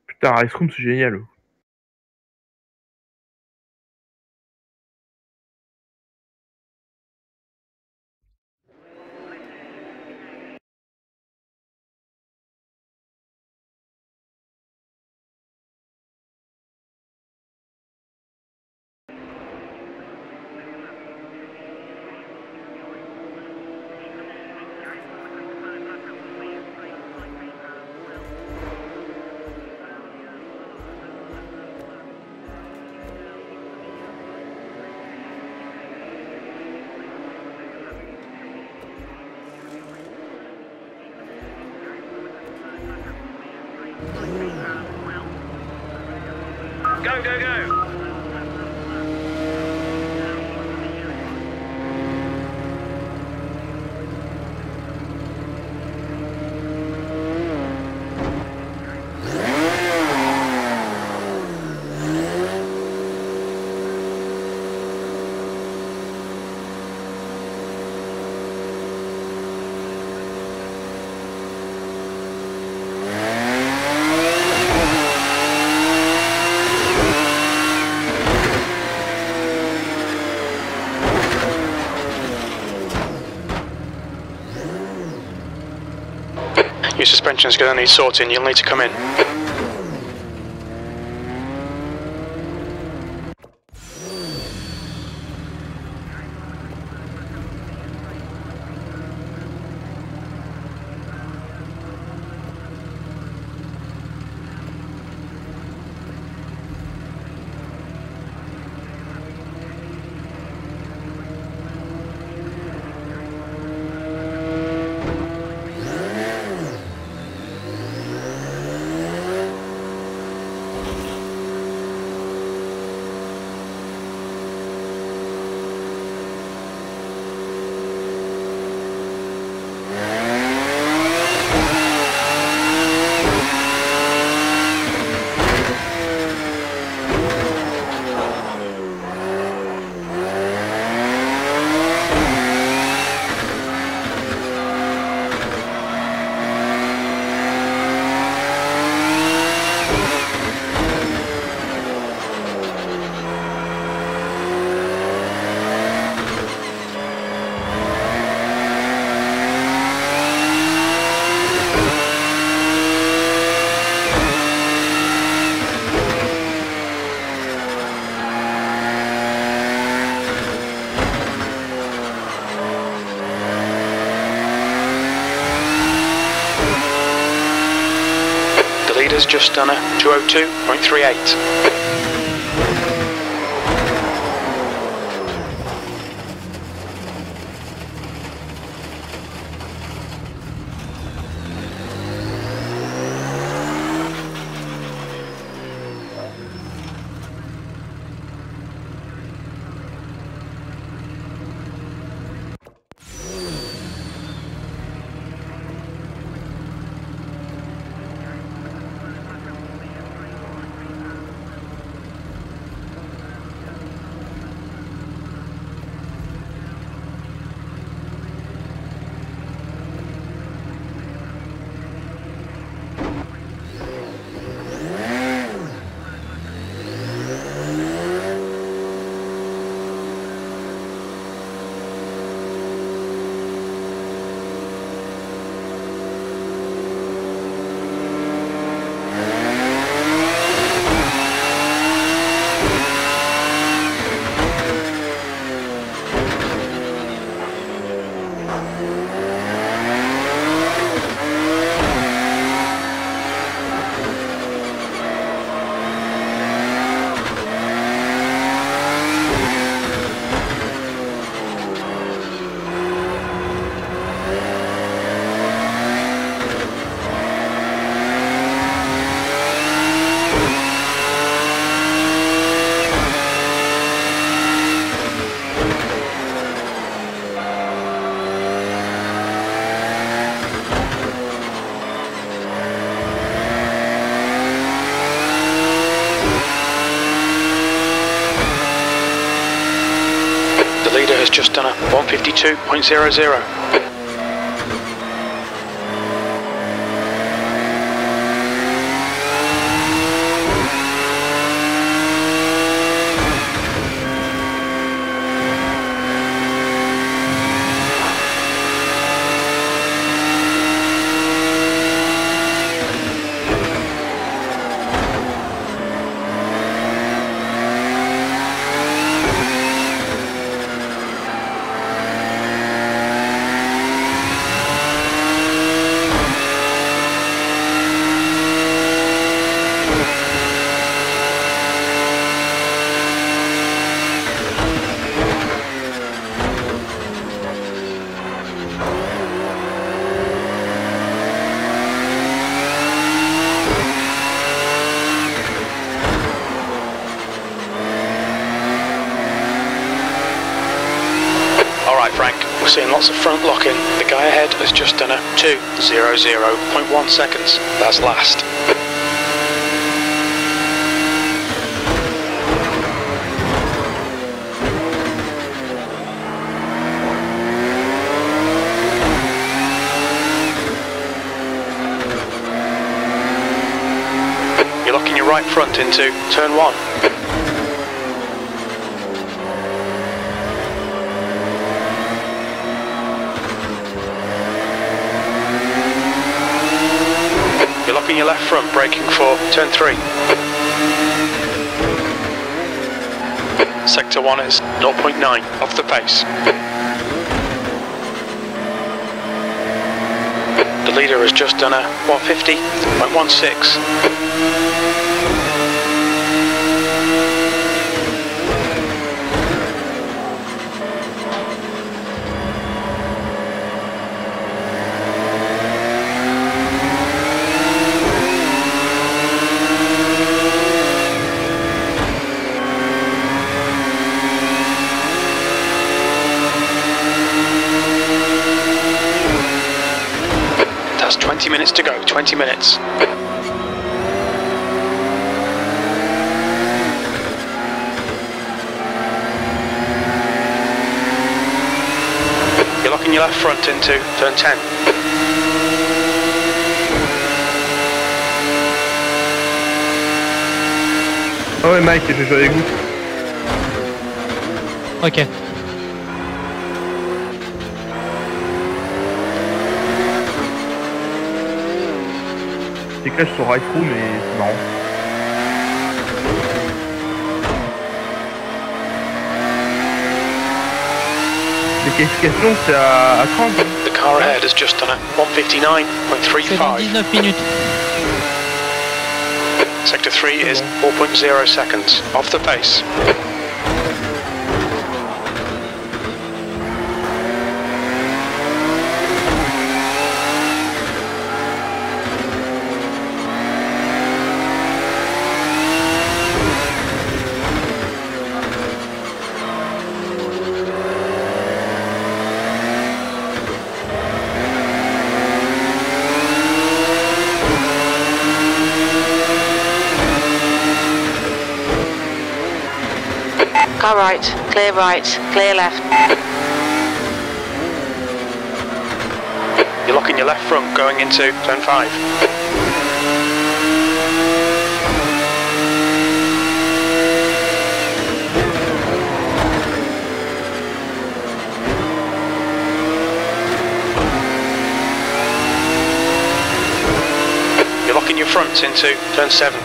Putain, RaceRoom, c'est génial. Go, go, go! Your suspension's going to need sorting, you'll need to come in. Leader's just done a 202.38. has just done a 152.00. Frank, we're seeing lots of front locking. The guy ahead has just done a 2:00.1 seconds. That's last. You're locking your right front into turn 1. Locking your left front, braking for turn 3. Sector 1 is 0.9 off the pace. The leader has just done a 150.16. That's 20 minutes to go, 20 minutes. You're locking your left front into turn 10. Ah ouais Mike, je joue avec vous. Ok. Déclage sur RaceRoom et c'est marrant. Les qualifications c'est à 30. The car ahead has just done a 159.35. 19 minutes. Sector 3 is 4.0 seconds off the pace. Car right, clear left. You're locking your left front going into turn 5. You're locking your front into turn 7.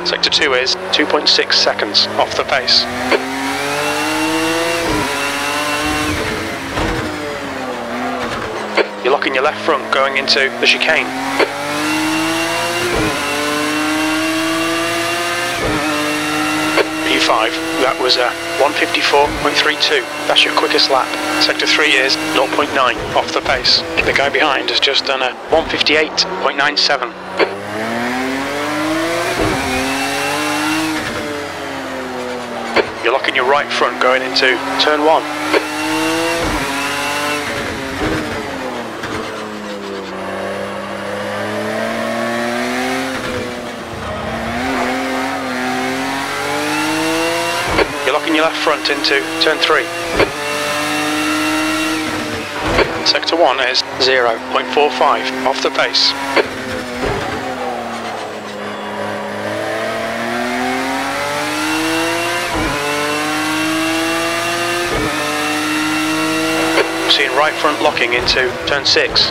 Sector 2 is 2.6 seconds off the pace. You're locking your left front going into the chicane. 155, that was a 154.32. That's your quickest lap. Sector 3 is 0.9 off the pace. The guy behind has just done a 158.97. You're locking your right front going into turn 1. You're locking your left front into turn 3. Sector 1 is 0.45 off the pace. Seeing right front locking into turn 6.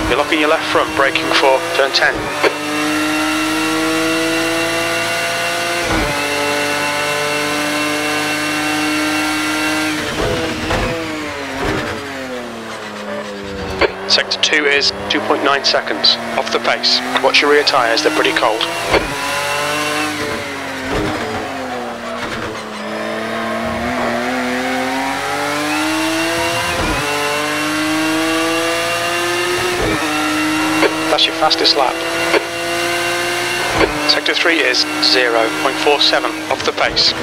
You're locking your left front, braking for turn 10. Sector 2 is 2.9 seconds off the pace. Watch your rear tyres, they're pretty cold. That's your fastest lap. Sector 3 is 0.47 off the pace.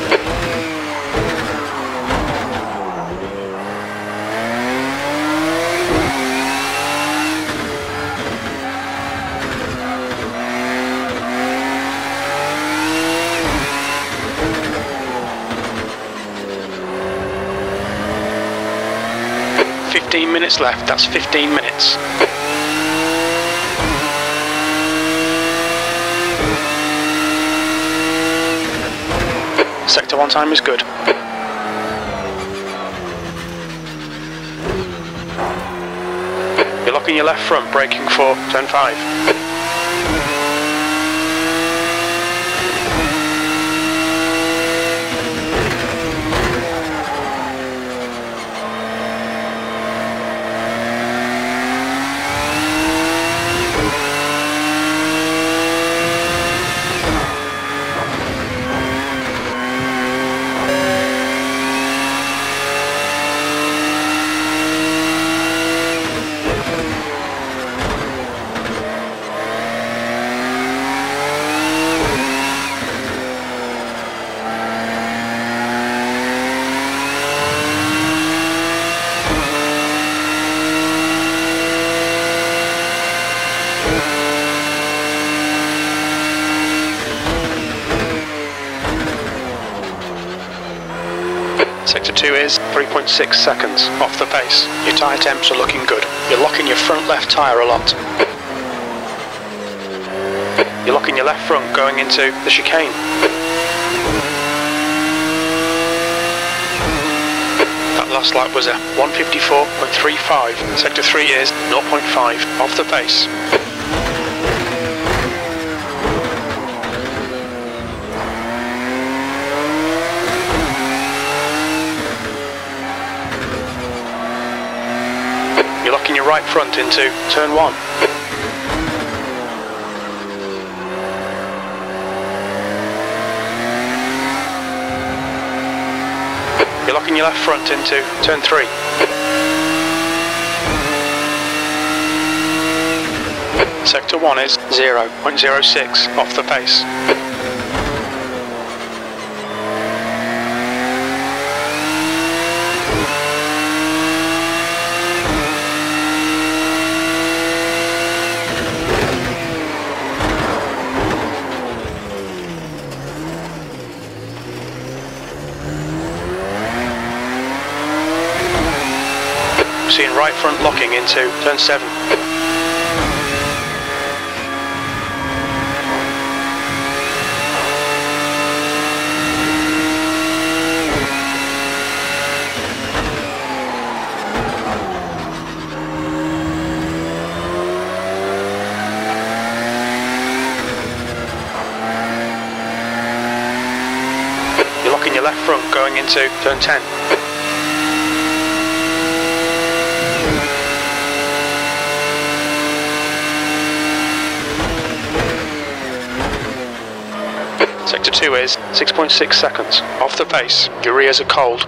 Minutes left, that's 15 minutes. Sector 1 time is good. You're locking your left front, braking for turn 5. Sector 2 is 3.6 seconds off the pace. Your tyre temps are looking good. You're locking your front left tyre a lot. You're locking your left front going into the chicane. That last lap was a 154.35. Sector 3 is 0.5 off the pace. You're locking your right front into turn 1. You're locking your left front into turn 3. Sector 1 is 0.06 off the pace. Seeing right front locking into turn 7. your left front going into turn 10. Sector 2 is 6.6 seconds. Off the pace, your rears are cold.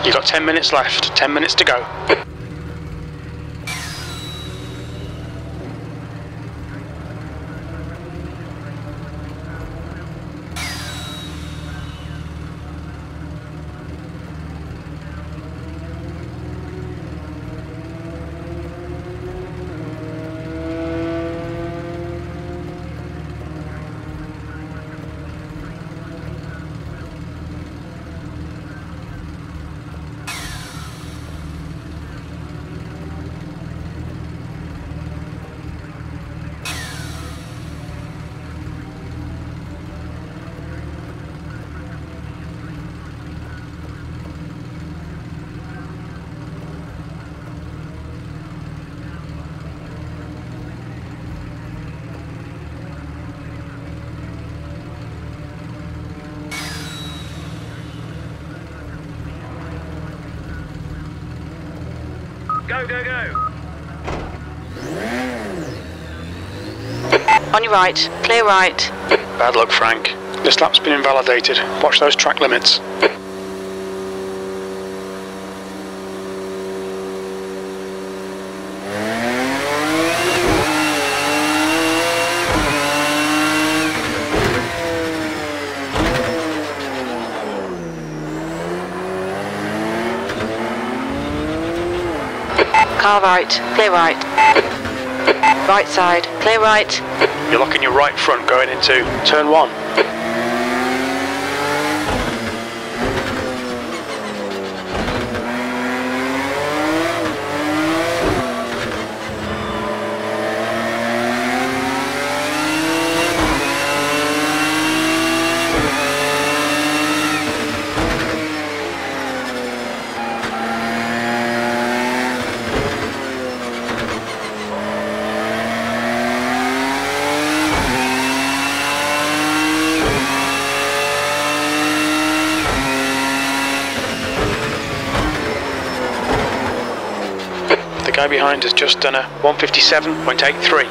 You've got 10 minutes left, 10 minutes to go. Go, go, go! On your right, clear right. Bad luck, Frank. This lap's been invalidated. Watch those track limits. Car right, clear right. Right side, clear right. You're locking your right front going into turn 1. The guy behind has just done a 157.83.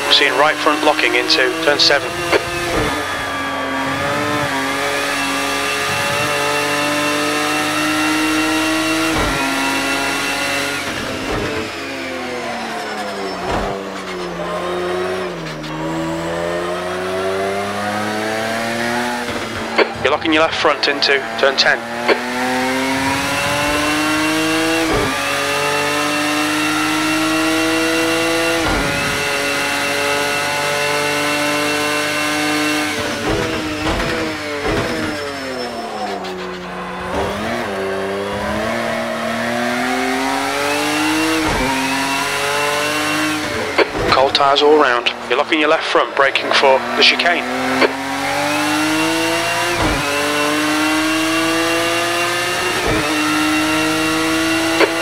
We're seeing right front locking into turn 7. You're locking your left front into turn 10. tyres all round. You're locking your left front, braking for the chicane.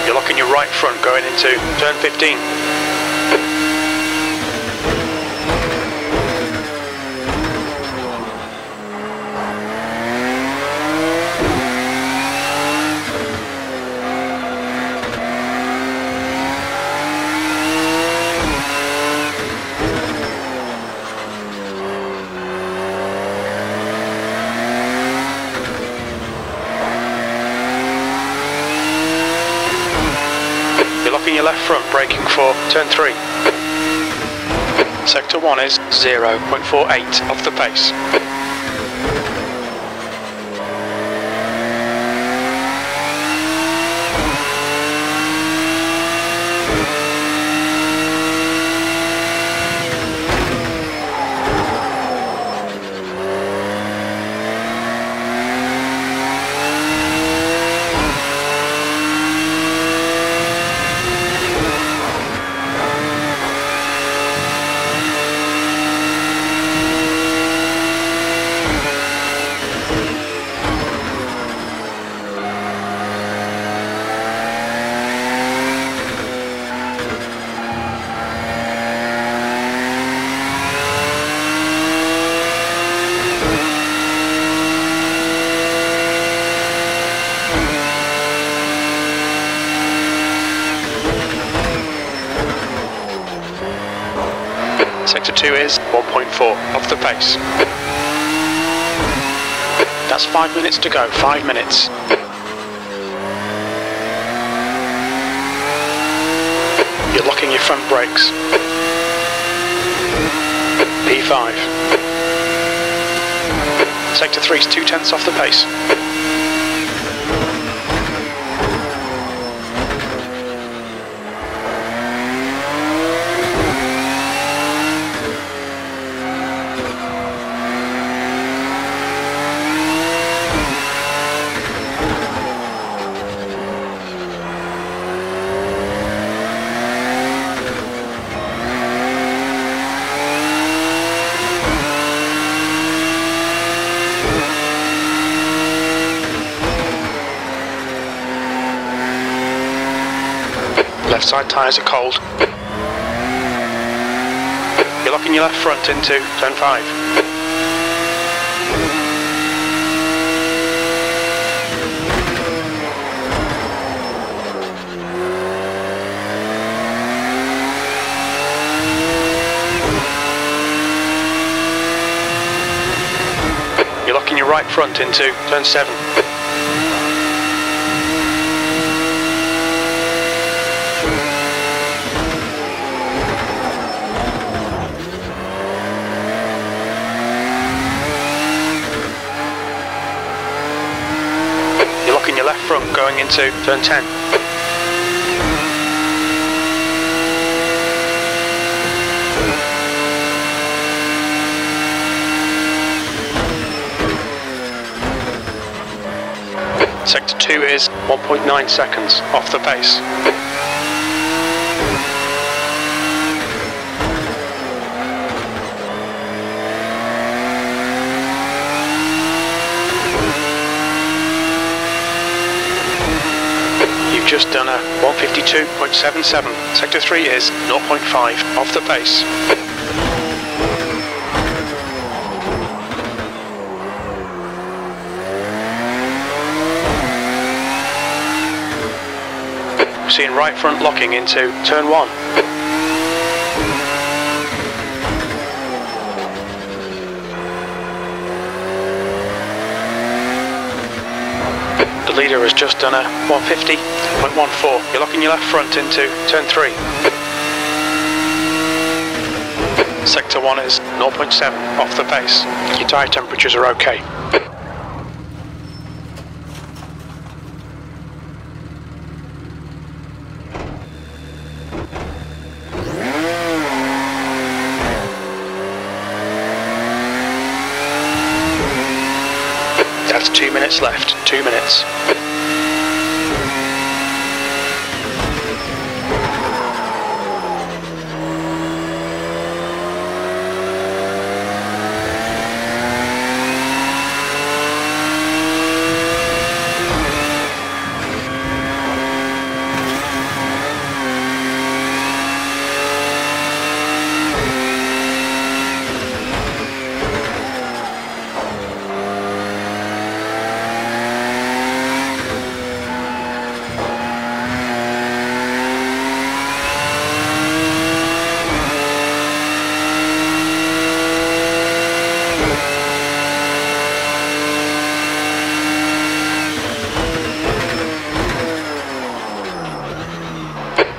You're locking your right front going into turn 15. Your left front, braking for turn 3. Sector 1 is 0.48 off the pace. Sector 2 is 1.4 off the pace. That's 5 minutes to go, 5 minutes. You're locking your front brakes. P5. Sector 3 is 0.2 off the pace. Left side tyres are cold. You're locking your left front into turn 5. You're locking your right front into turn 7. Your left front going into turn 10. Sector 2 is 1.9 seconds off the pace. Just done a 152.77. Sector 3 is 0.5 off the pace. We're seeing right front locking into turn 1. The leader has just done a 150.14. You're locking your left front into turn 3. Sector 1 is 0.7 off the pace. Your tyre temperatures are okay. That's 2 minutes left, 2 minutes.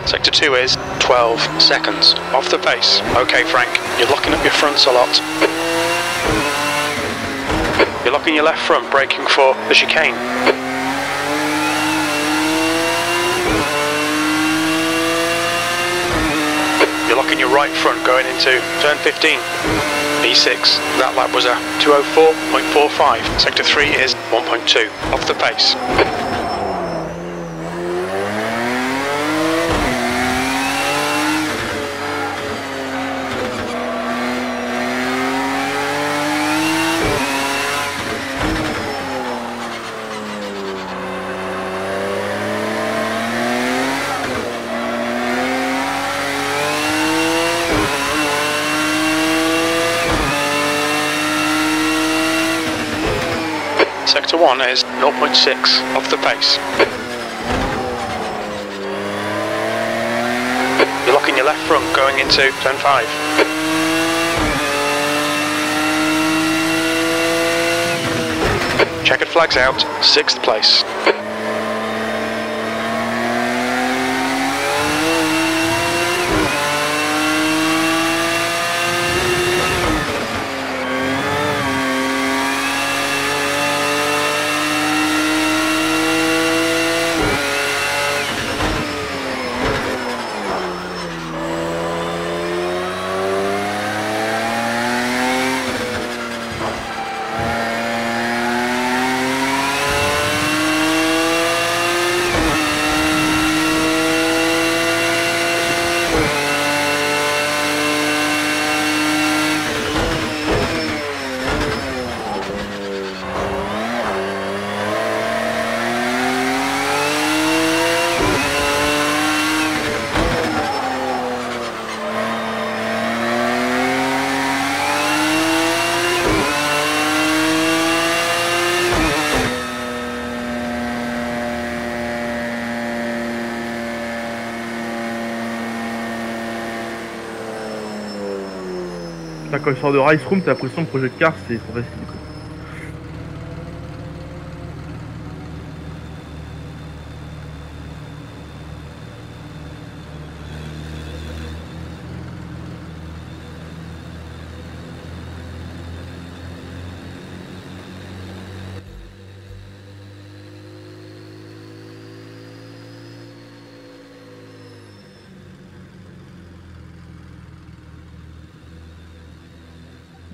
Sector 2 is 12 seconds off the pace. Okay, Frank, you're locking up your fronts a lot. You're locking your left front, braking for the chicane. You're locking your right front going into turn 15. B6, that lap was a 204.45. Sector 3 is 1.2 off the pace. Sector 1 is 0.6 off the pace. You're locking your left front going into turn 5. Checkered flags out, 6th place. Là, quand il sort de RaceRoom, t'as l'impression que le projet de car c'est trop facile. Quoi.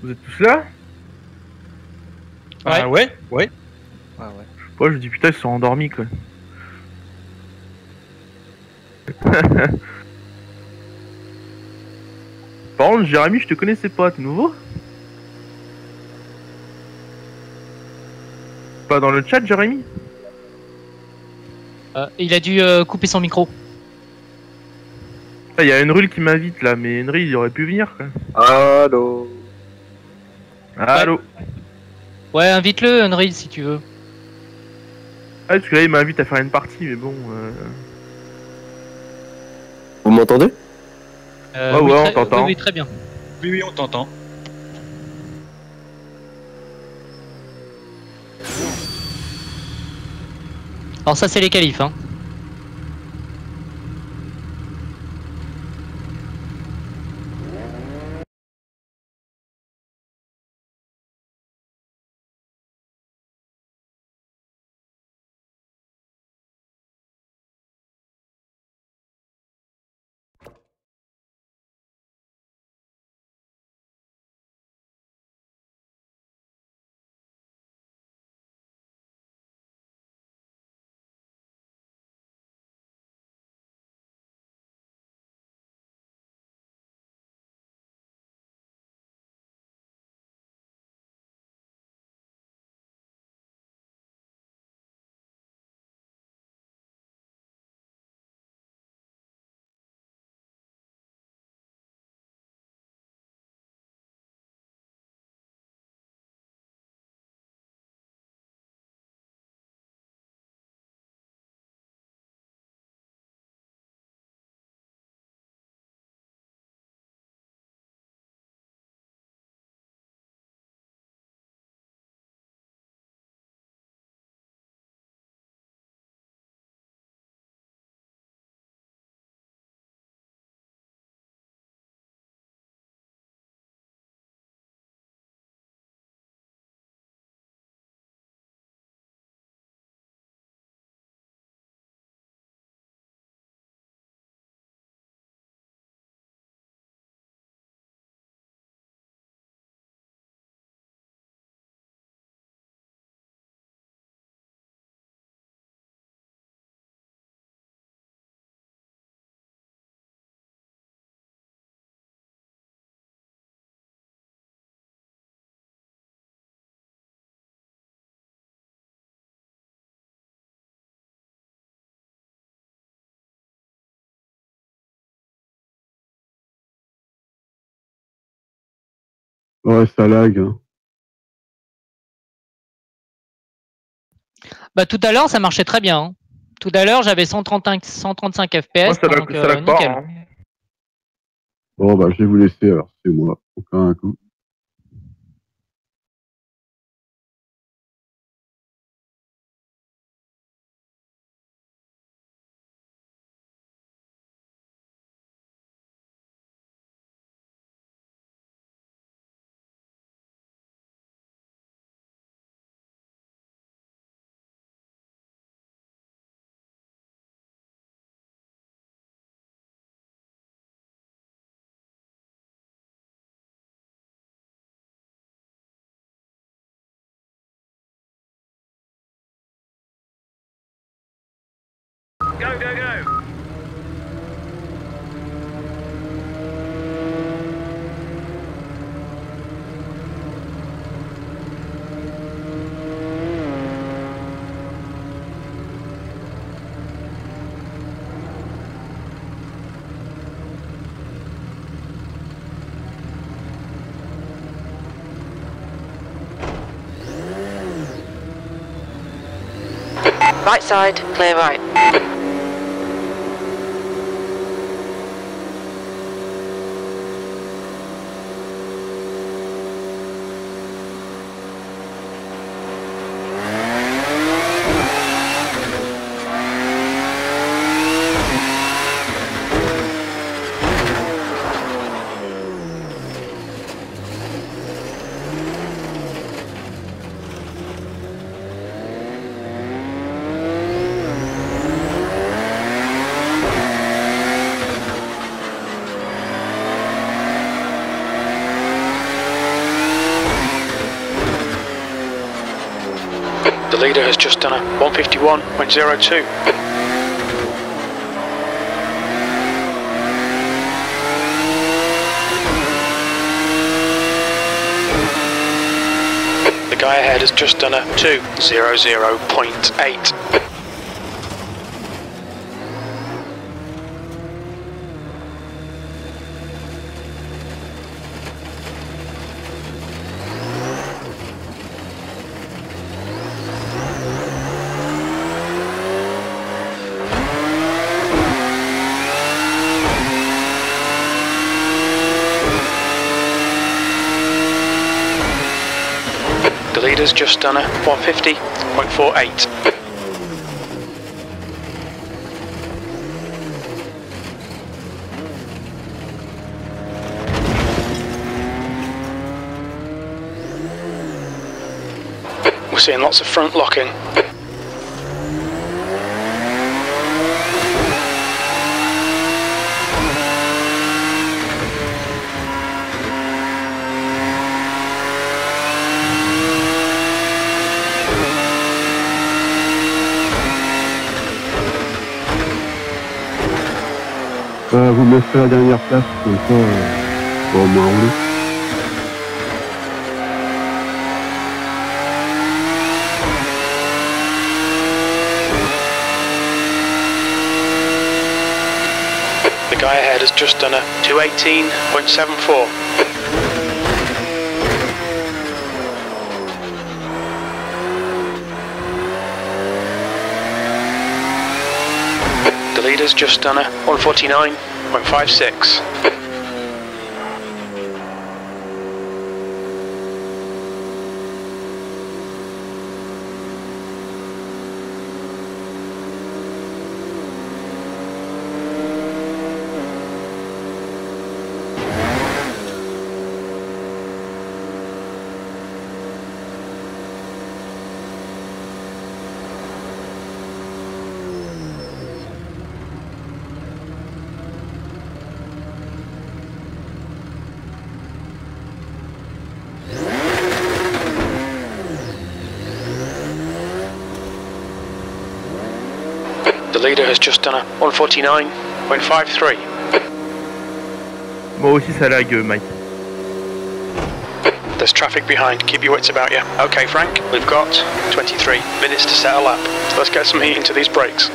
Vous êtes tous là? Ouais. Ouais. Ouais. Ouais, je me dis putain, ils sont endormis quoi. Par contre, Jérémy, je te connaissais pas, t'es nouveau? Pas dans le chat, Jérémy? Il a dû couper son micro. Il y a Enrul qui m'invite là, mais Enrul il aurait pu venir quoi. Allô. Allô? Ouais, invite-le, Unreal, si tu veux. Ah, parce que là il m'invite à faire une partie, mais bon. Vous m'entendez? Ouais, on t'entend. Oui, très bien. Oui, on t'entend. Alors ça, c'est les qualifs, hein. Ouais, ça lag. Hein. Bah tout à l'heure ça marchait très bien. Hein. Tout à l'heure j'avais 135 FPS. Moi, ça donc lag pas. nickel. Hein. Bon, bah, je vais vous laisser, alors, c'est moi. Encore un coup. Go, go, go! Right side, clear right. The leader has just done a 151.02. The guy ahead has just done a 2:00.8. The leader's just done a 150.48. We're seeing lots of front locking. Vous me laissez la dernière place, comme ça, bon, on m'a roulé. The guy ahead has just done a 218.74. The leader's just done a 149.56. The leader has just done a 149.53. Moi aussi ça lag, Mike. There's traffic behind, keep your wits about you. Okay Frank, we've got 23 minutes to set a lap, so let's get some heat into these brakes.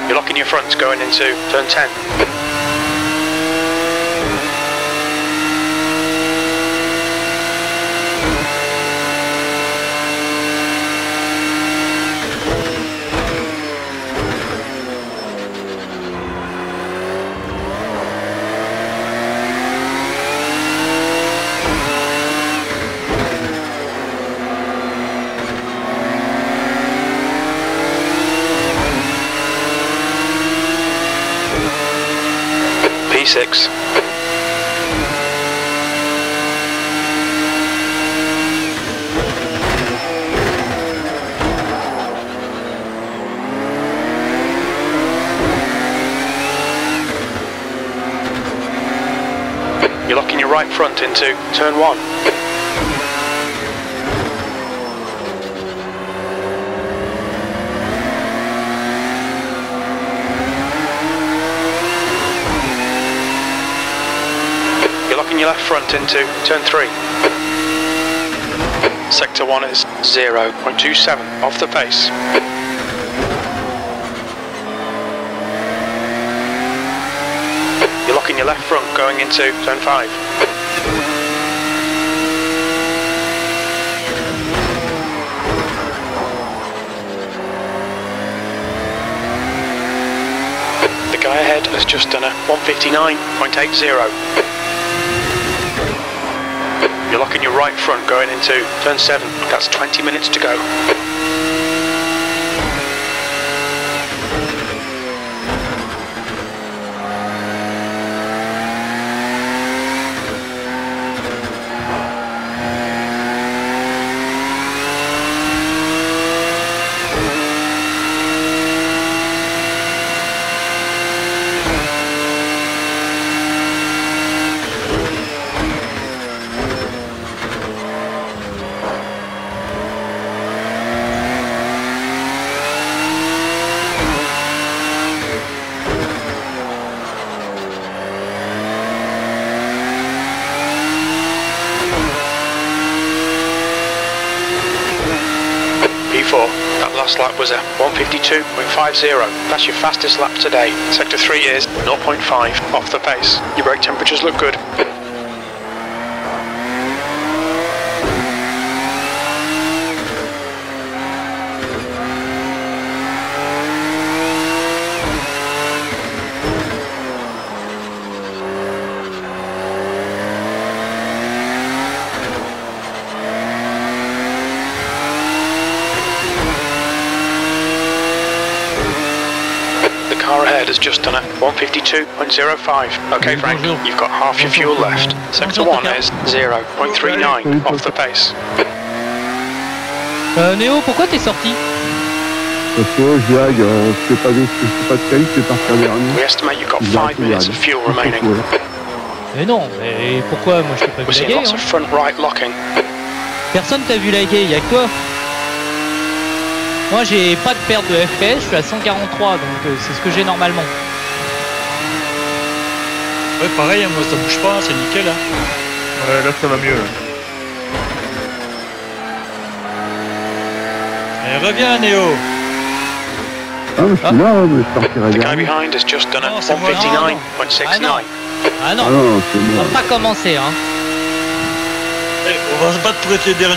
You're locking your fronts going into turn 10. P6. You're locking your right front into turn 1. Your left front into turn 3. Sector 1 is 0.27 off the pace. You're locking your left front going into turn 5. The guy ahead has just done a 159.80. You're locking your right front going into turn 7. That's 20 minutes to go. That last lap was a 152.50. That's your fastest lap today. Sector 3 is 0.5 off the pace. Your brake temperatures look good. Has just done a 152.05. Okay, Frank, you've got half your fuel left. Sector 1 is 0.39 off the pace. Néo, pourquoi t'es sorti? Parce que je lag, je fais pas de qualif, je vais partir dernier. We estimate you've got 5 minutes of fuel remaining. Mais non, mais pourquoi? Moi je t'ai pas vu laguer. Lots of front right locking. Personne t'a vu laguer, y'a que toi. Moi j'ai pas de perte de FPS, je suis à 143 donc c'est ce que j'ai normalement. Ouais pareil, moi ça bouge pas, c'est nickel hein. Ouais là ça va mieux. Allez reviens Néo. Ah mais je suis là, mais je partirai The guy dernier. behind has just done a 159.69. Ah non, Ah non, c'est on moi. va pas commencer hein. Hey, on va se battre pour être les derniers.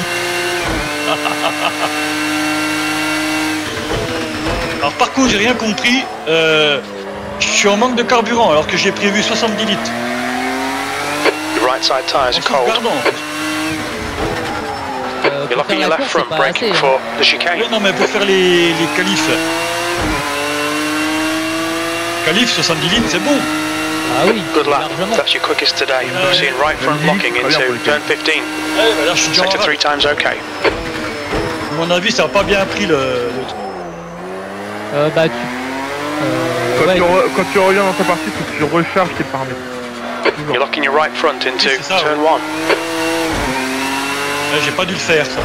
Alors par contre j'ai rien compris, je suis en manque de carburant alors que j'ai prévu 70 litres. Your right side tires are cold. Pardon. You're locking your left front braking for the chicane. Non mais pour faire les qualifs. Qualif 70 litres c'est bon. Ah oui, Good lap. largement. That's your quickest today. We're seeing right front locking into turn 15. Ouais, bah là je suis déjà en Sector 3 rade. times okay. À mon avis ça n'a pas bien pris le truc. Bah tu... Quand, ouais. quand tu reviens dans ta partie, faut que tu recharges tes paramètres. You're locking your right front into C'est ça, turn 1. Ouais, j'ai pas dû le faire ça.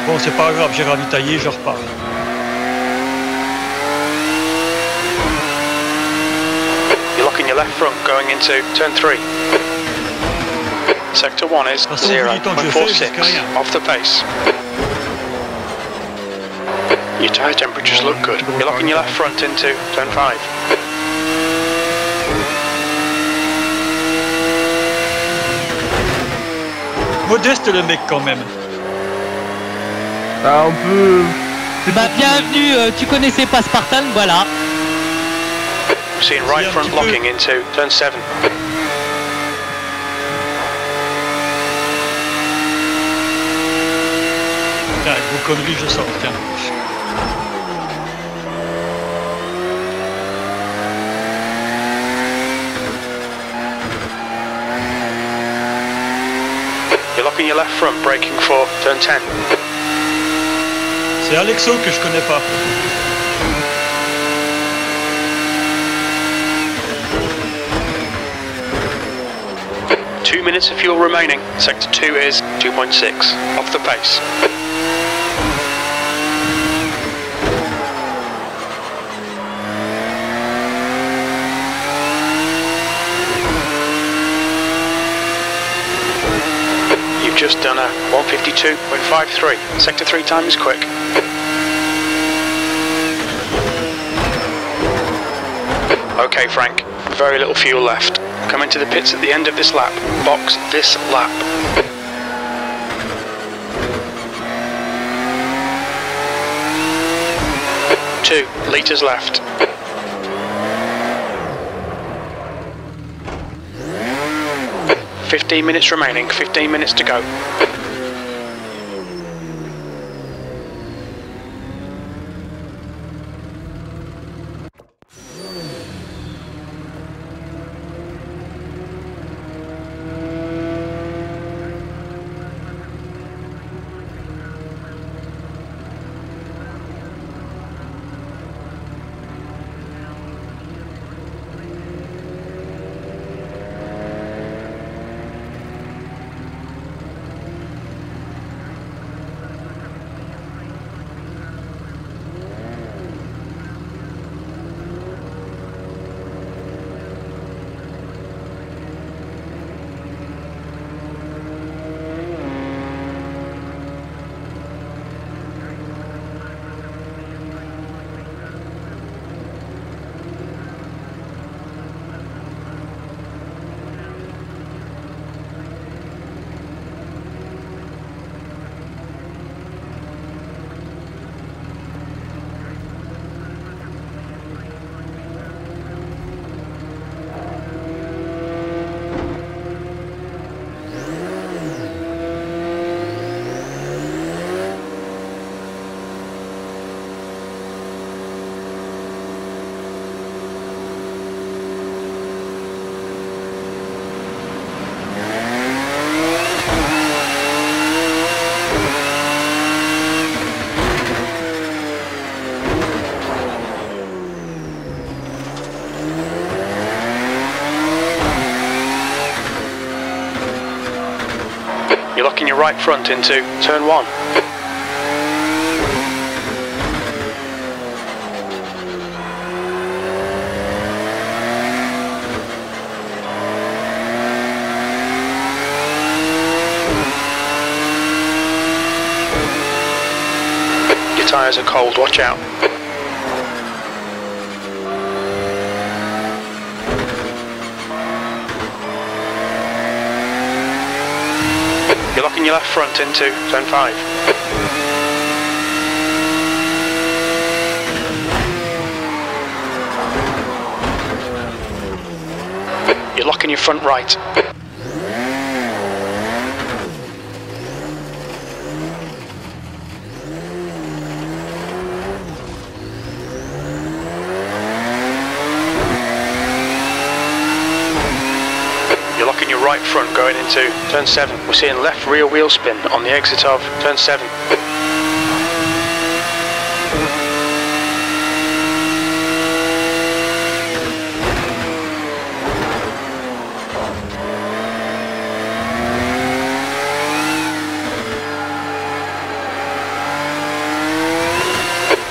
Bon c'est pas grave, j'ai ravitaillé, je repars. You're locking your left front going into turn 3. Sector 1 is façon, vu le temps que je fais, je risque 0.46 rien. off the pace. Your tyre temperatures look good. You're locking your left front into turn 5. Modeste le mec quand même. Ah, on peut... Bah bienvenue, tu connaissais pas Spartan, voilà. Seeing right front locking into turn 7. Tiens, avec vos conneries, je sors, tiens. You're locking your left front, braking for turn 10. C'est Alexo que je connais pas. Two minutes of fuel remaining. Sector 2 is 2.6. Off the pace. You've just done a 152.53. Sector 3 time is quick. Okay, Frank. Very little fuel left. Come into the pits at the end of this lap. Box this lap. 2 litres left. $15 minutes remaining, 15 minutes to go. You're locking your right front into turn 1. Your tyres are cold, watch out. You're locking your left front into turn 5. You're locking your front right. You're locking your right front going into turn 7. We're seeing left rear wheel spin on the exit of turn 7.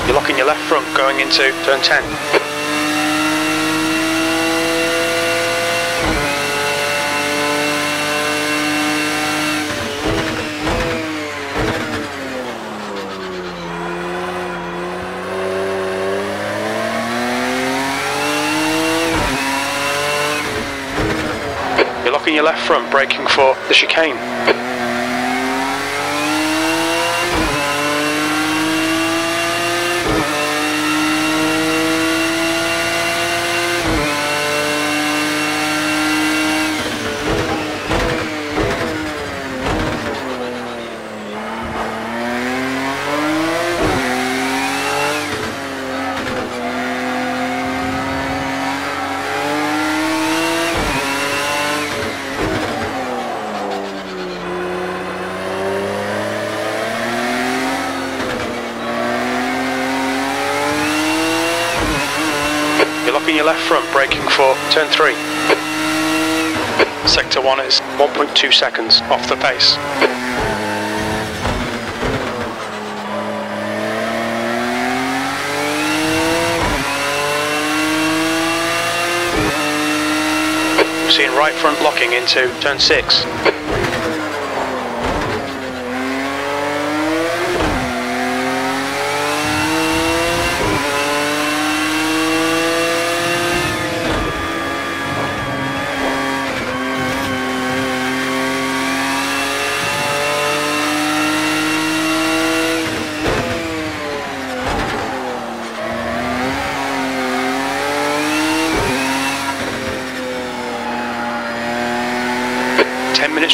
You're locking your left front going into turn 10. locking your left front, braking for the chicane. Locking your left front, braking for turn 3. Sector 1 is 1.2 seconds off the pace. Seeing right front locking into turn 6.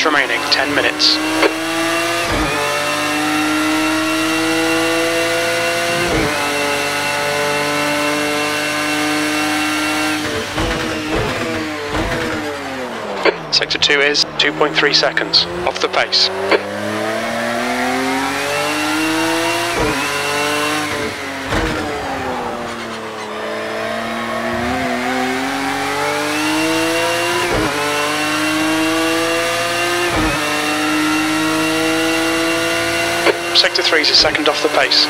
Remaining 10 minutes. Sector 2 is 2.3 seconds off the pace. Sector 3 is a second off the pace.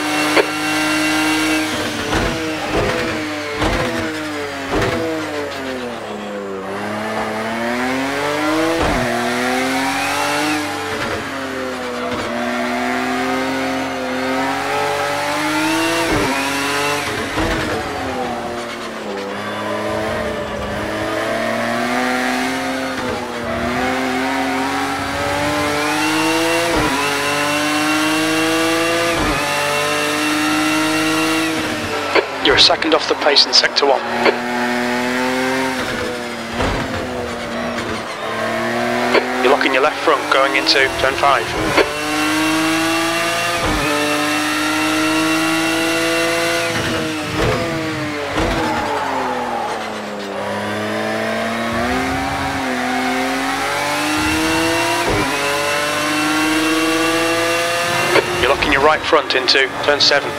You're a second off the pace in Sector 1. You're locking your left front going into turn 5. You're locking your right front into turn 7.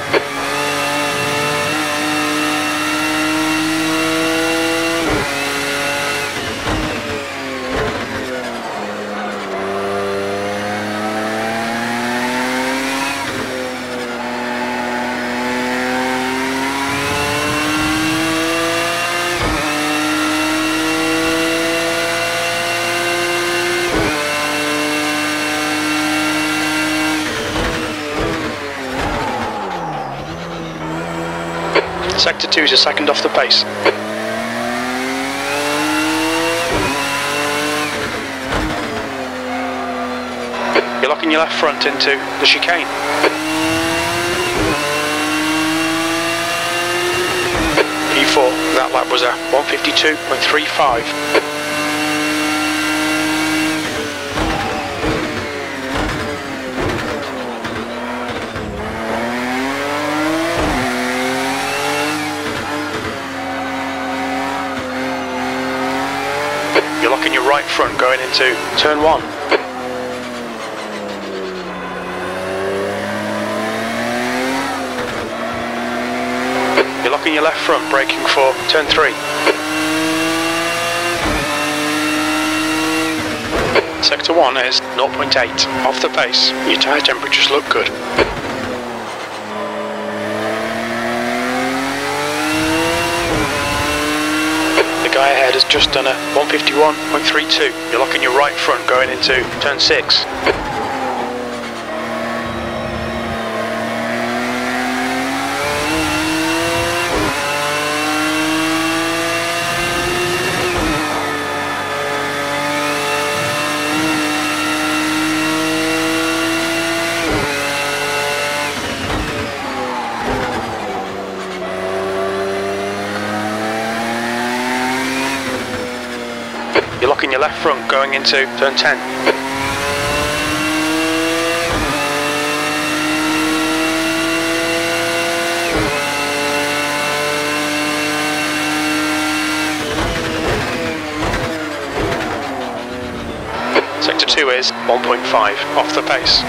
Sector 2 is a second off the pace. You're locking your left front into the chicane. P4, that lap was a 152.35. You're locking your right front going into turn 1. You're locking your left front, braking for turn 3. Sector 1 is 0.8 off the pace. Your tyre temperatures look good. The guy ahead has just done a 151.32. You're locking your right front going into turn 6. locking your left front going into turn 10. Sector 2 is 1.5 off the pace.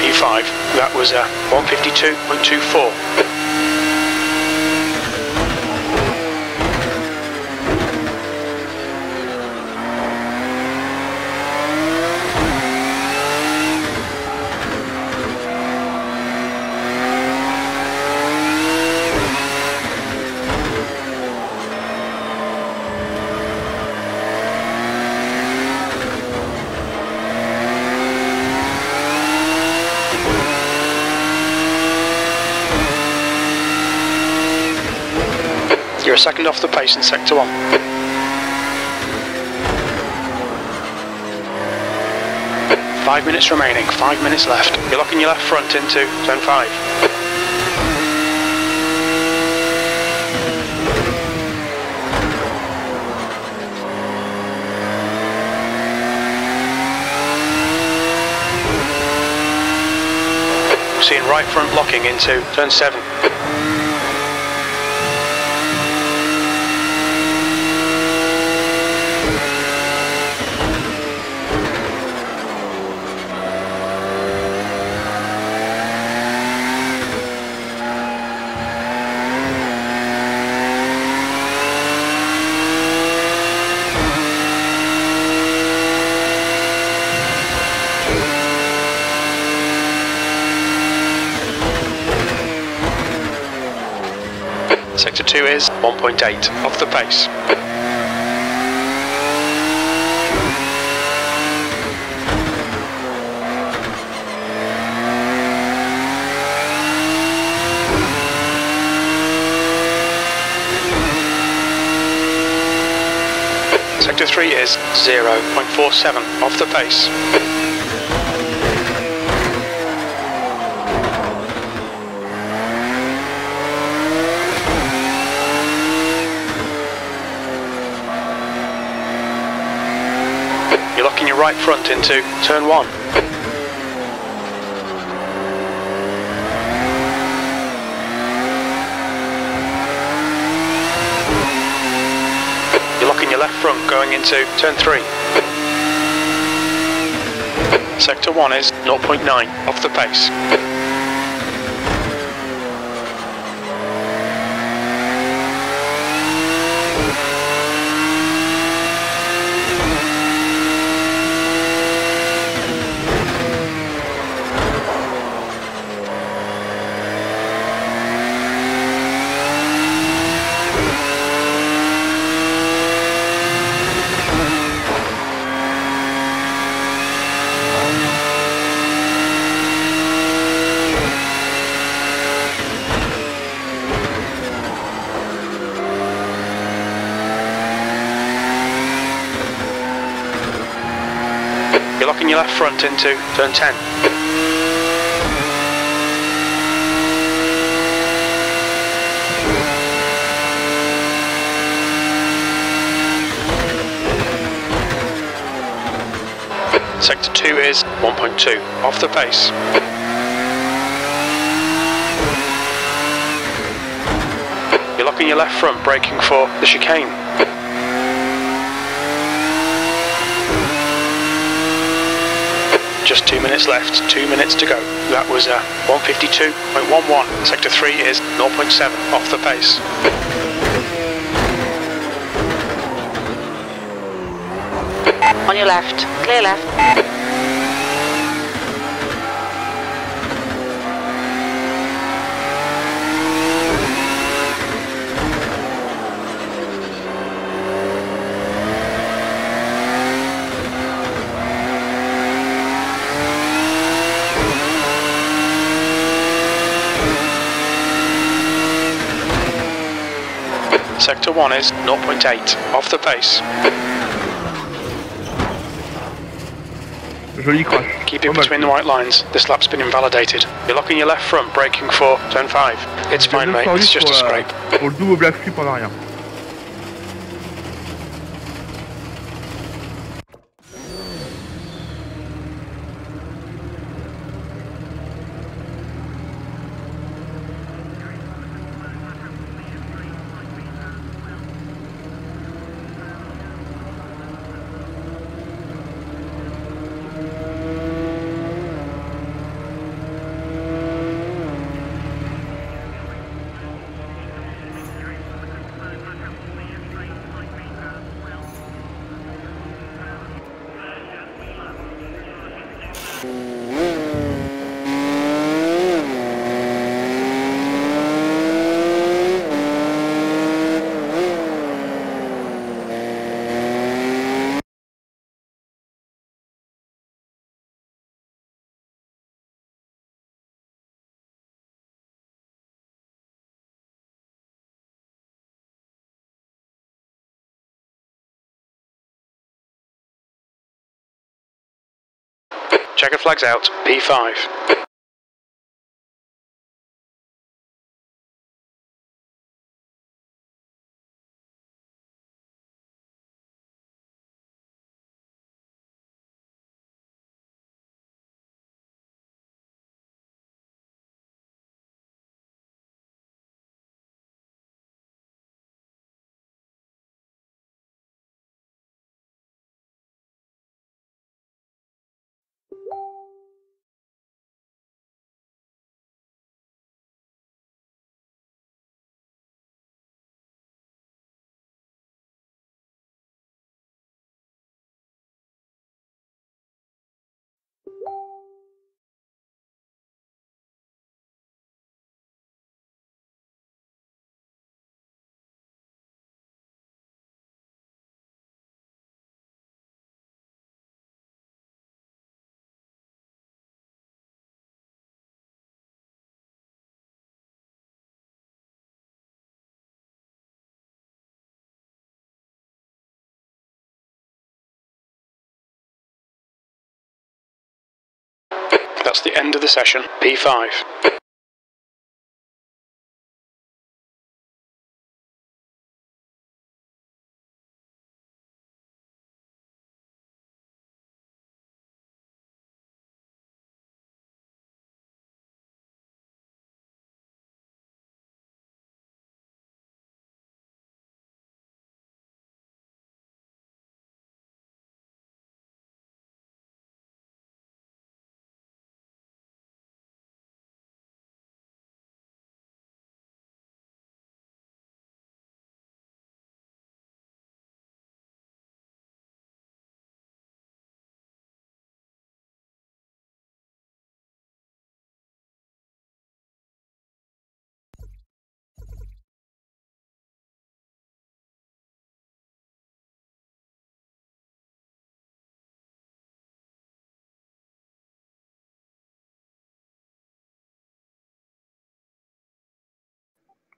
P5, that was a 152.24. You're a second off the pace in sector 1. Five minutes remaining, 5 minutes left. You're locking your left front into turn 5. Seeing right front locking into turn 7. Sector 2 is 1.8 off the pace. Sector 3 is 0.47 off the pace. You're locking your right front into turn 1. You're locking your left front going into turn 3. Sector 1 is 0.9 off the pace. You're locking your left front into turn 10. Sector 2 is 1.2 off the pace. You're locking your left front, braking for the chicane. Just 2 minutes left, 2 minutes to go. That was a 152.11. Sector 3 is 0.7 off the pace. On your left, clear left. Sector 1 is 0.8 off the pace. Joli crash. Keep it between the white lines. This lap's been invalidated. You're locking your left front, braking for turn 5. It's fine, mate. It's just a scrape. Pour le double black flip en arrière. Checker flags out. P5. That's the end of the session. P5.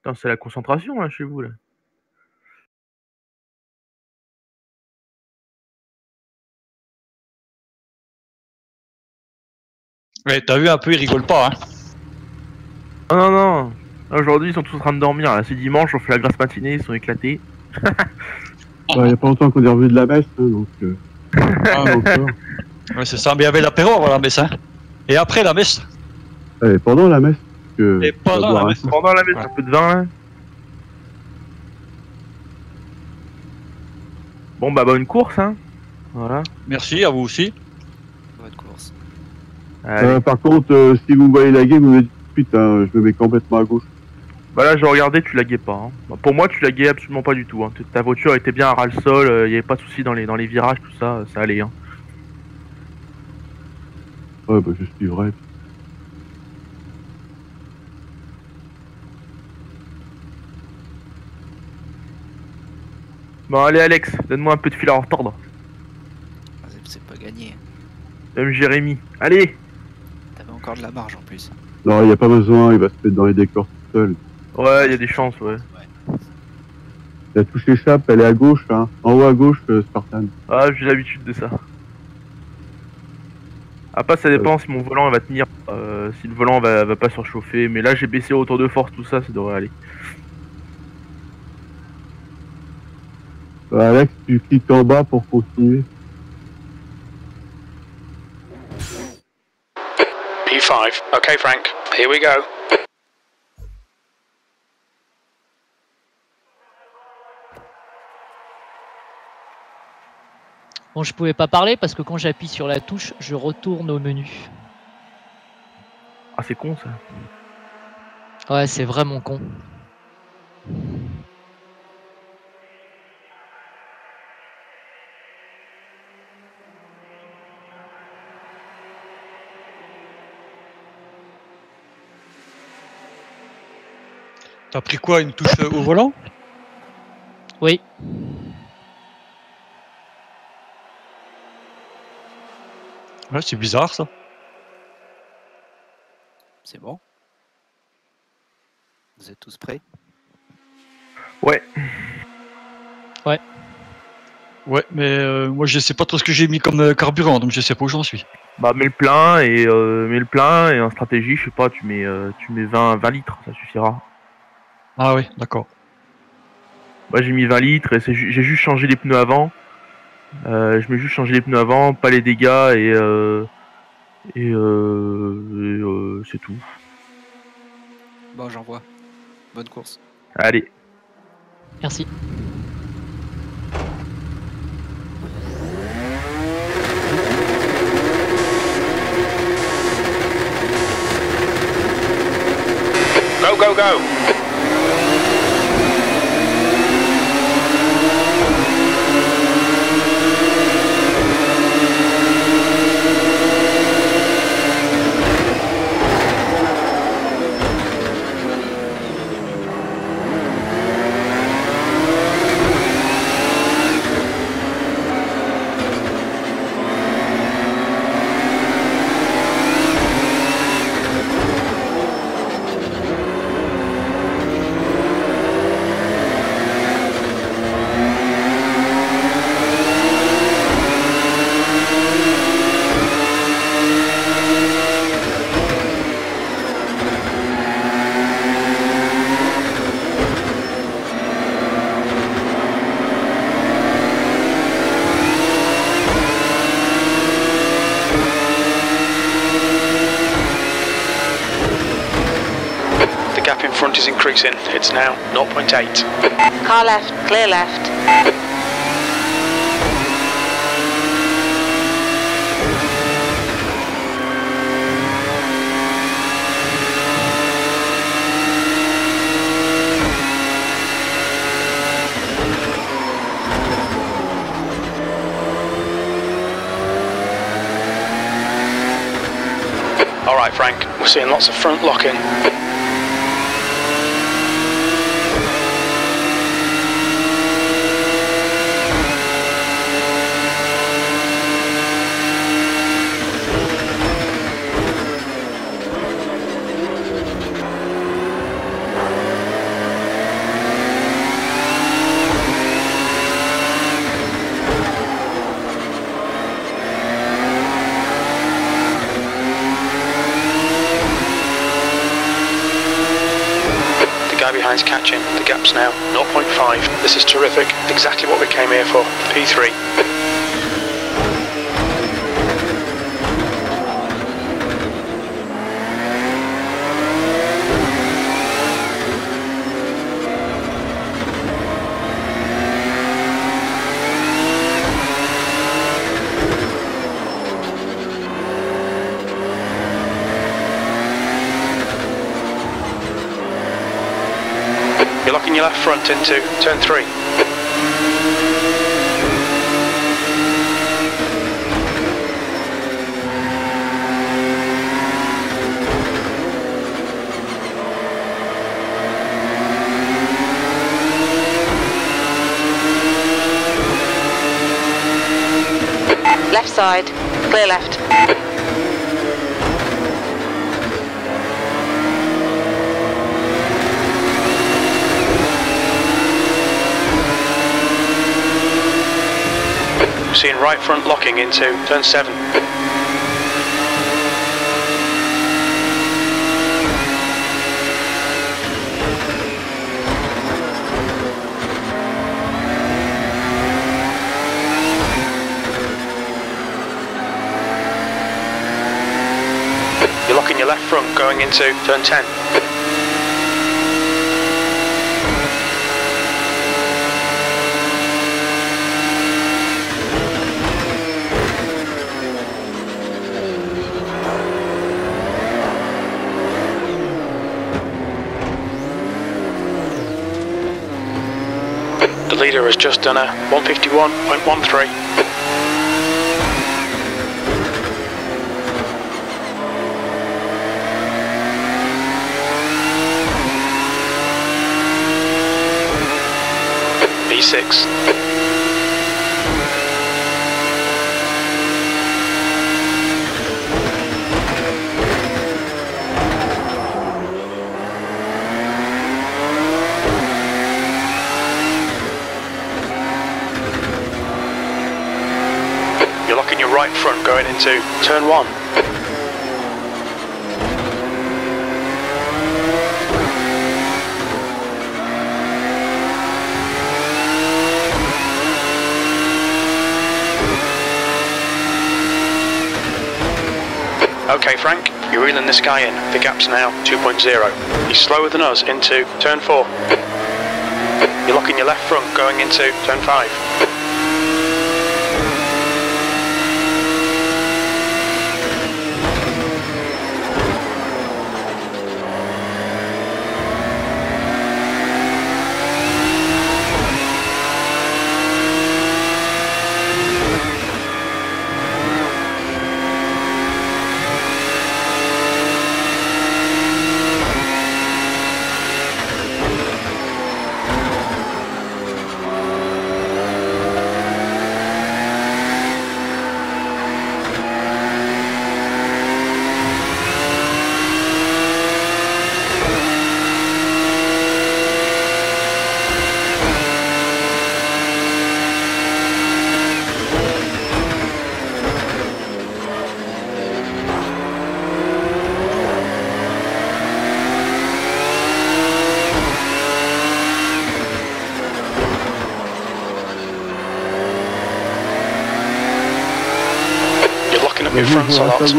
Putain, c'est la concentration là chez vous là. Ouais, t'as vu un peu, ils rigolent pas, hein. Non, non, non. Aujourd'hui, ils sont tous en train de dormir. Là, c'est dimanche, on fait la grasse matinée, ils sont éclatés. Il n'y a pas longtemps qu'on est revenu de la messe, hein, donc. Ouais, c'est ça, mais il y avait l'apéro avant la messe, hein. Et après la messe. Et pendant la messe. Et pendant la messe. Pendant la messe, un peu de vin là. Bon, bah, bonne course, hein. Voilà. Merci, à vous aussi. Bonne course. Par contre, si vous voyez laguer, vous me dites putain, je me mets complètement à gauche. Bah là, j'ai regardé, tu laguais pas. Hein. Bah, pour moi, tu laguais absolument pas du tout. Hein. Ta voiture était bien à ras le sol, il n'y avait pas de soucis dans les virages, tout ça, ça allait. Hein. Ouais, bah je suis vrai. Bon, allez, Alex, donne-moi un peu de fil à retordre. C'est pas gagné. Même Jérémy. Allez! T'avais encore de la marge en plus. Non, il n'y a pas besoin, il va se mettre dans les décors tout seul. Ouais, il y a des chances, ouais. La touche échappe, elle est à gauche, hein. En haut à gauche, Spartan. Ah, j'ai l'habitude de ça. Après, ça dépend si mon volant va tenir, si le volant va pas surchauffer. Mais là, j'ai baissé au tour de force, tout ça, ça devrait aller. Alex, tu cliques en bas pour continuer. P5. Okay, Frank. Here we go. Bon, je pouvais pas parler parce que quand j'appuie sur la touche, je retourne au menu. Ah, c'est con ça. Ouais, c'est vraiment con. T'as pris quoi, une touche au volant? Oui. Ouais, c'est bizarre ça. C'est bon. Vous êtes tous prêts? Ouais. Ouais. Ouais, mais moi je sais pas trop ce que j'ai mis comme carburant, donc je sais pas où j'en suis. Bah mets le plein et en stratégie, je sais pas, tu mets 20 litres, ça suffira. Ah oui, d'accord. Moi j'ai mis 20 litres et j'ai juste changé les pneus avant. Je mets juste changer les pneus avant, pas les dégâts et c'est tout. Bon, j'envoie. Bonne course. Allez. Merci. Go, go, go. Front is increasing. It's now 0.8. Car left, clear left. All right, Frank. We're seeing lots of front locking. Behind's catching. The gap's now 0.5. This is terrific. Exactly what we came here for. P3. You're locking your left front into turn 3. Left side, clear left. Seeing right front locking into turn 7. going into turn 10. The leader has just done a 151.13. B6. You're locking your right front going into turn 1. Okay, Frank, you're reeling this guy in. The gap's now 2.0. He's slower than us into turn 4. You're locking your left front going into turn 5. Your front so locked.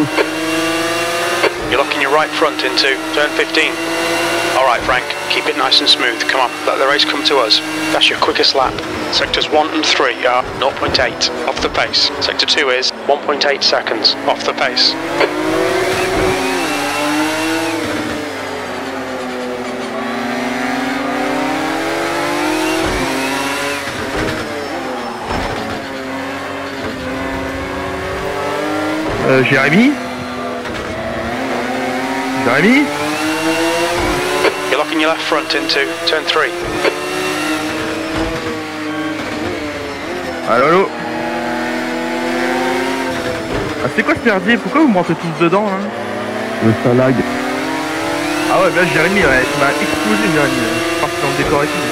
You're locking your right front into turn 15. Alright Frank, keep it nice and smooth, come on, let the race come to us. That's your quickest lap. Sectors 1 and 3 are 0.8 off the pace. Sector 2 is 1.8 seconds off the pace. Jérémy? Jérémy? You're locking your left front into turn 3. Allô, allô? Ah, c'est quoi ce merdier? Pourquoi vous me rentrez tous dedans là? Ça lag. Ah ouais, bah Jérémy, ouais, tu m'as explosé Jérémy. Je suis parti dans le décor et tout.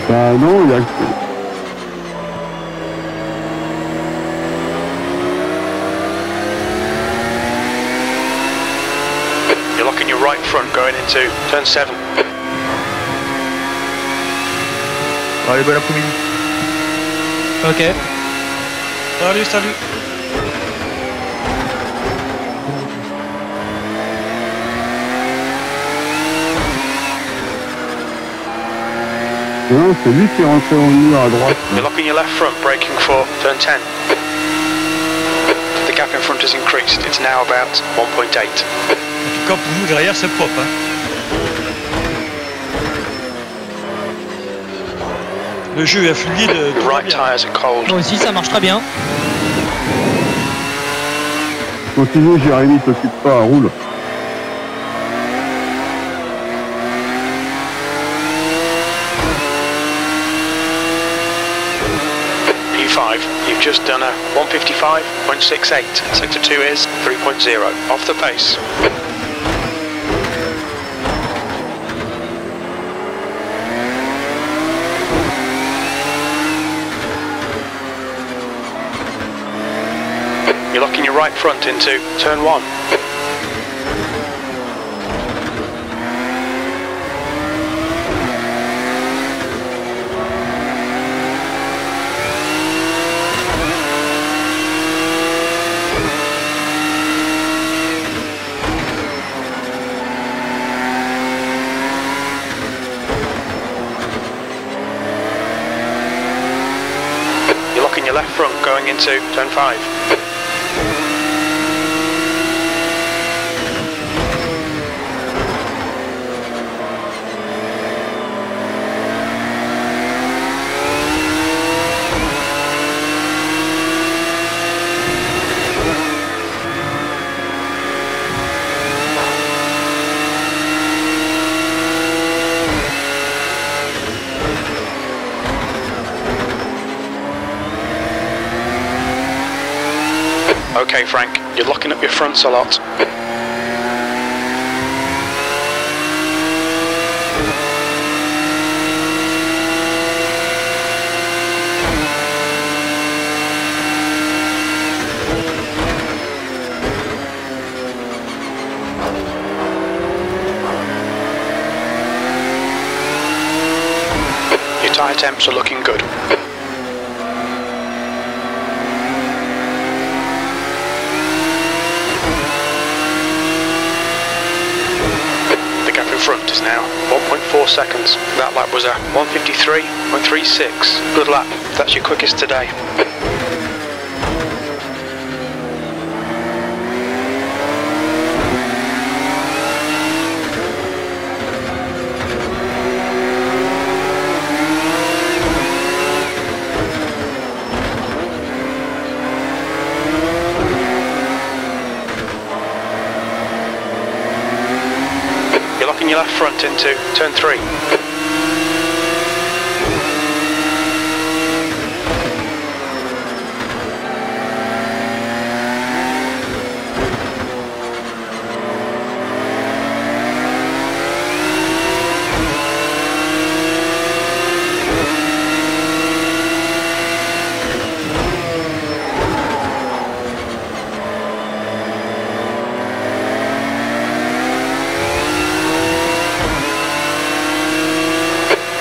Bah non, il y a... You're locking your right front going into turn 7. Allez, bon après-midi. Ok. Salut, salut. Non, c'est lui qui est rentré au mur à droite. You're locking your left front, braking for turn 10. The gap in front has increased. It's now about 1.8. En tout cas, pour nous, derrière, c'est propre. Hein. Le jeu est fluide. The right tires are cold. Moi aussi, ça marche très bien. Continue, Jérémy, t'occupe pas, roule. P5, you've just done a 155.68. Sector 2 is 3.0. Off the pace. You're locking your right front into turn 1. your left front going into turn 5. Okay, Frank, you're locking up your fronts a lot. Your tyre temps are looking good. Front is now 1.4 seconds. That lap was a 1:53.36. Good lap. That's your quickest today. Your left front into turn 3.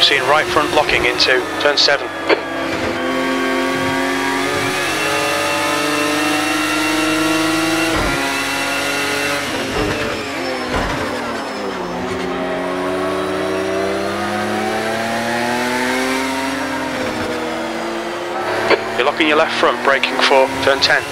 Seeing right front locking into turn 7. You're locking your left front, braking for turn 10.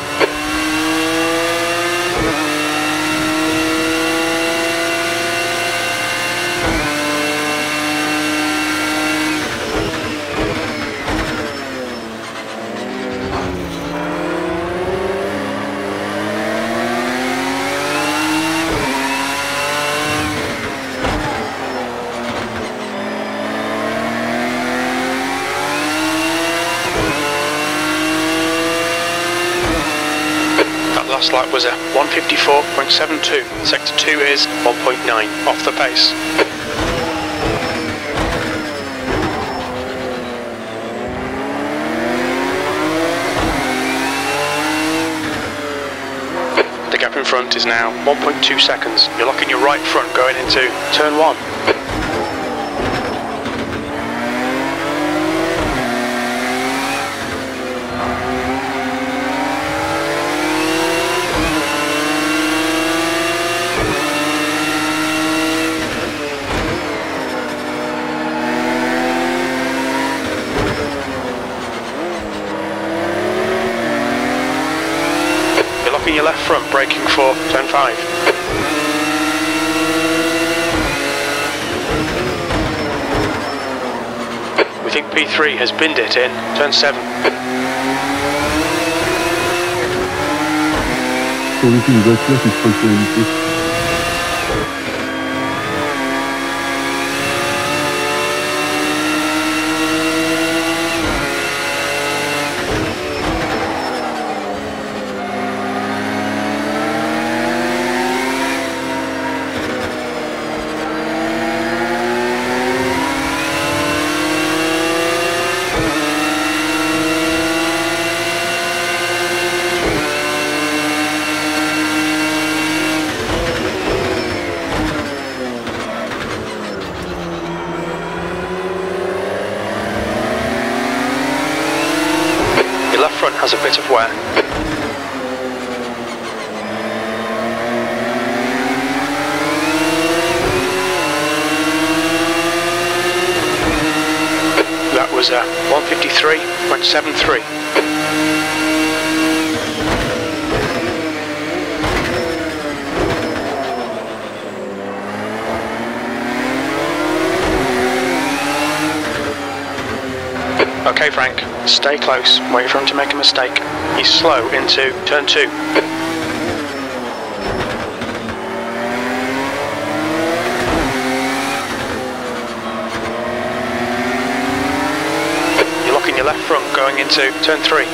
Last lap was a 1:54.72. Sector 2 is 1.9 off the pace. The gap in front is now 1.2 seconds. You're locking your right front going into turn 1. Your left front, braking for turn 5. We think P3 has binned it in turn 7. Survécu une voiture qui se fonctionnalité. Has a bit of wear. That was 153.73. Okay, Frank, stay close, wait for him to make a mistake. He's slow into turn 2. You're locking your left front going into turn 3.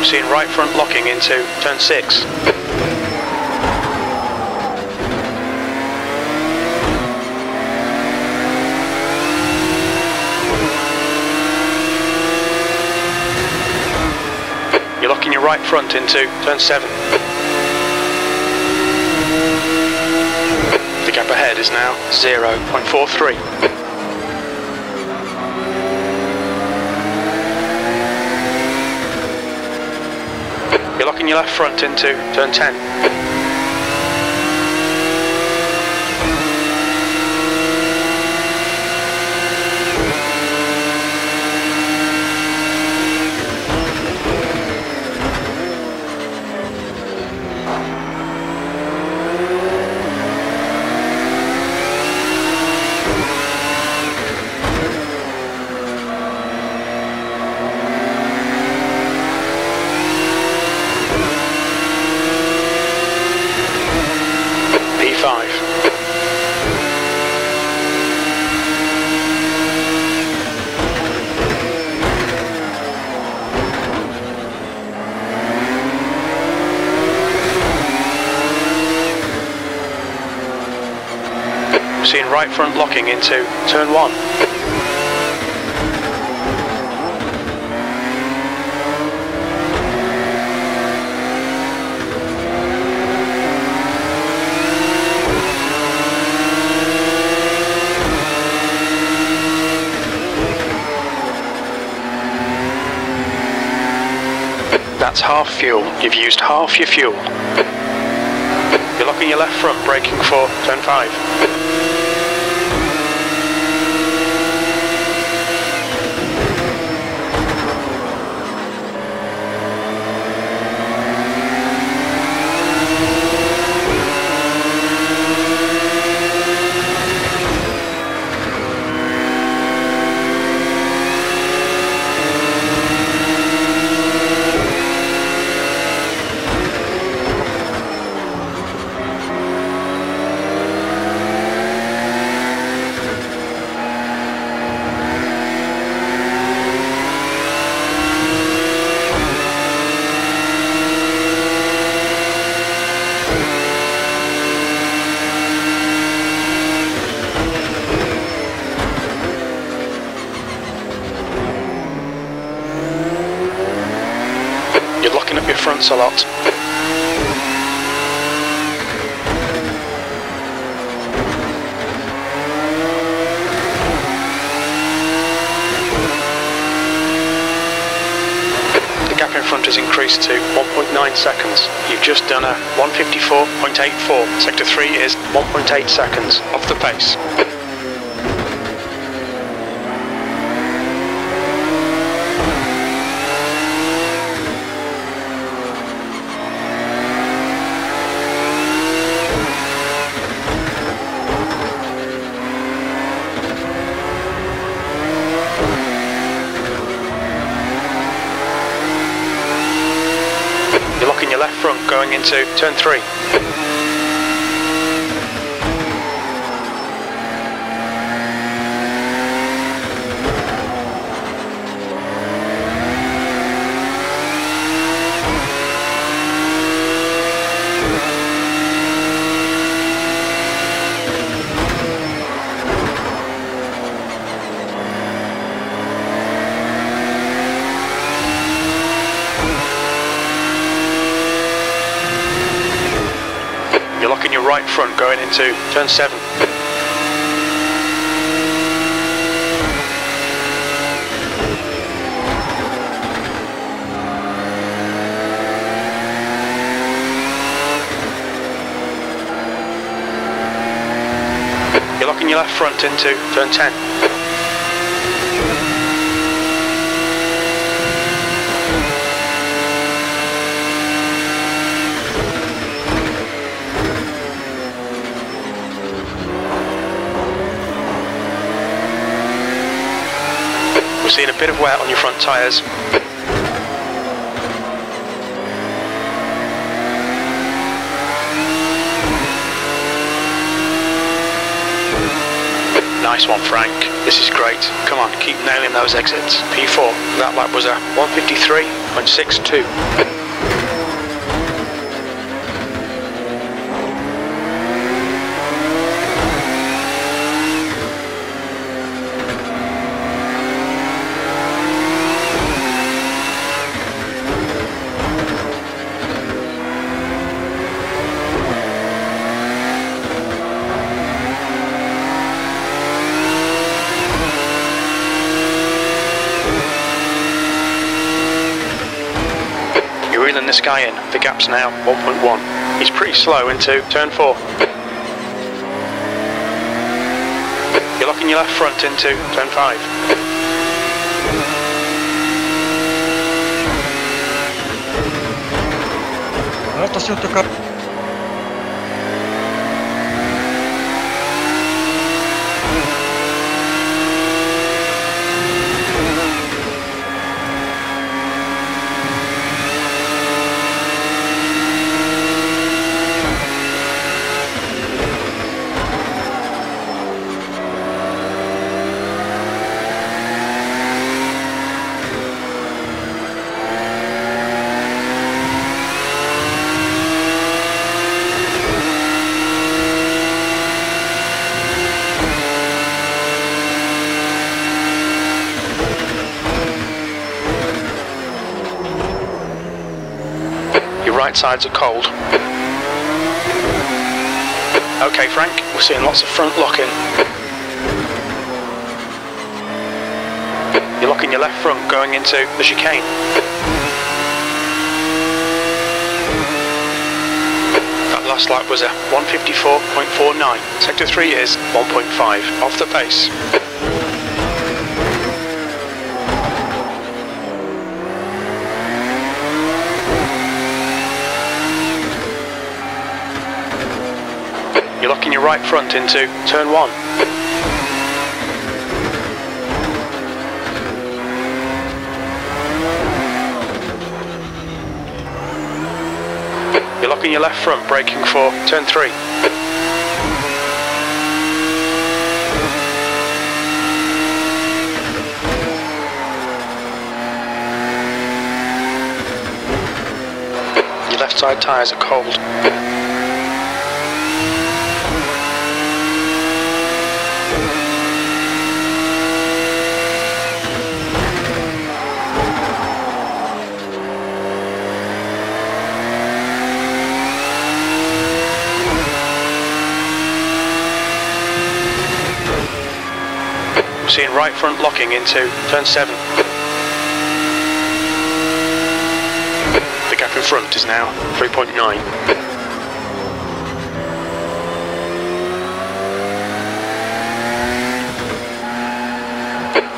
Seeing right front locking into turn 6. You're locking your right front into turn 7. The gap ahead is now 0.43. You're locking your left front into turn 10. Seeing right front locking into turn 1. That's half fuel. You've used half your fuel. You're locking your left front, braking for turn 5. Fronts a lot. The gap in front has increased to 1.9 seconds. You've just done a 154.84. Sector 3 is 1.8 seconds off the pace. Left front going into turn 3. You're locking your right front going into turn 7. You're locking your left front into turn 10. We're seeing a bit of wear on your front tyres. Nice one, Frank. This is great. Come on, keep nailing those exits. P4, that lap was a 153.62. This guy in. The gap's now 1.1. He's pretty slow into turn 4. You're locking your left front into turn 5. Attention, Toka. Right sides are cold. Okay, Frank, we're seeing lots of front locking. You're locking your left front going into the chicane. That last lap was a 154.49. Sector 3 is 1.5 off the pace. You're locking your right front into turn 1. You're locking your left front, braking for turn 3. Your left side tyres are cold. Seeing right front locking into turn 7. The gap in front is now 3.9.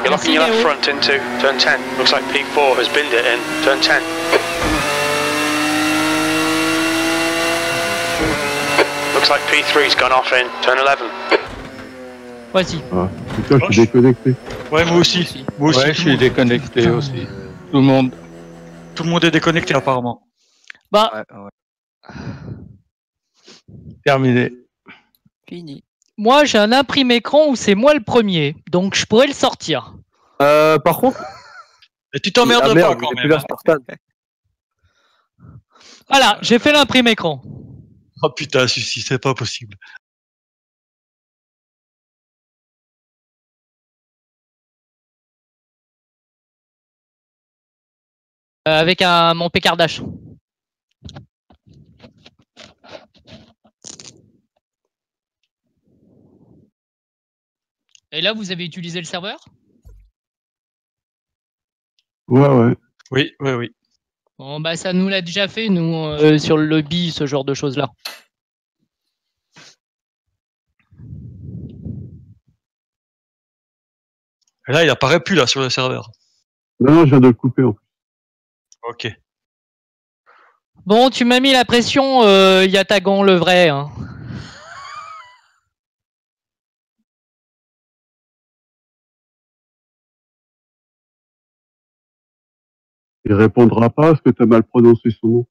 You're locking your left front into turn 10. Looks like P4 has binned it in turn 10. Looks like P3's gone off in turn 11. Vas-y. Ah, putain, je suis déconnecté. Ouais, moi aussi. Moi aussi. Ouais, je suis déconnecté aussi. Tout le monde. Tout le monde est déconnecté apparemment. Bah, Ouais. Terminé. Fini. moi j'ai un imprimé écran où c'est moi le premier, donc je pourrais le sortir. Par contre. Et tu t'emmerdes pas quand même. Voilà, j'ai fait l'imprimé écran. Oh putain, si, c'est pas possible. Avec mon pécardage. Et là, vous avez utilisé le serveur? Ouais. Oui. Bon, bah ça nous l'a déjà fait, nous, sur le lobby, ce genre de choses-là. Et là, il apparaît plus là sur le serveur. Non, non, je viens de le couper en plus. Ok. Bon, tu m'as mis la pression, Yatagan le vrai. Hein. Il répondra pas parce que tu as mal prononcé son nom.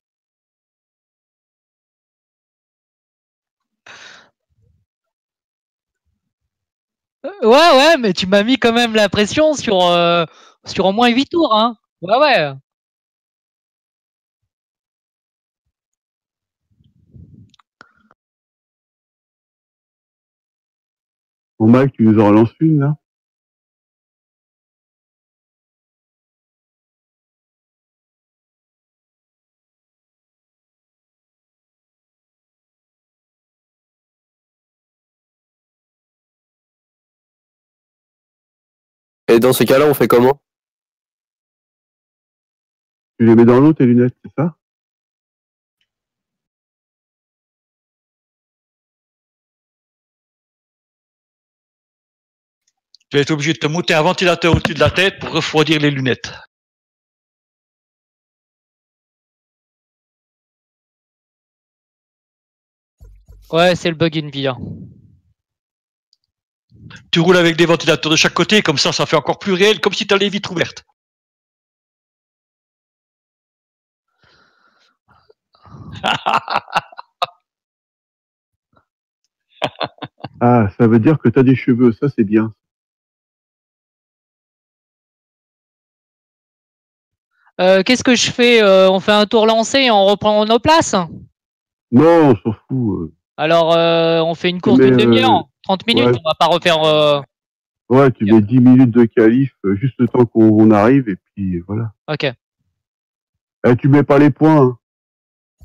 Ouais, mais tu m'as mis quand même la pression sur au moins 8 tours. Hein. Ouais. Bon, Mike, tu nous en relances une, là? Et dans ces cas-là, on fait comment? Tu les mets dans l'eau, tes lunettes, c'est ça? Tu vas être obligé de te monter un ventilateur au-dessus de la tête pour refroidir les lunettes. Ouais, c'est le bug Nvidia. Tu roules avec des ventilateurs de chaque côté, comme ça fait encore plus réel, comme si tu as les vitres ouvertes. Ah, ça veut dire que tu as des cheveux, ça c'est bien. Qu'est-ce que je fais on fait un tour lancé et on reprend nos places? Non, on s'en fout. Alors, on fait une course d'une demi-heure, 30 minutes, ouais. on va pas refaire... Ouais, tu mets 10 minutes de qualif, juste le temps qu'on arrive, et puis voilà. Ok. Eh, tu mets pas les points.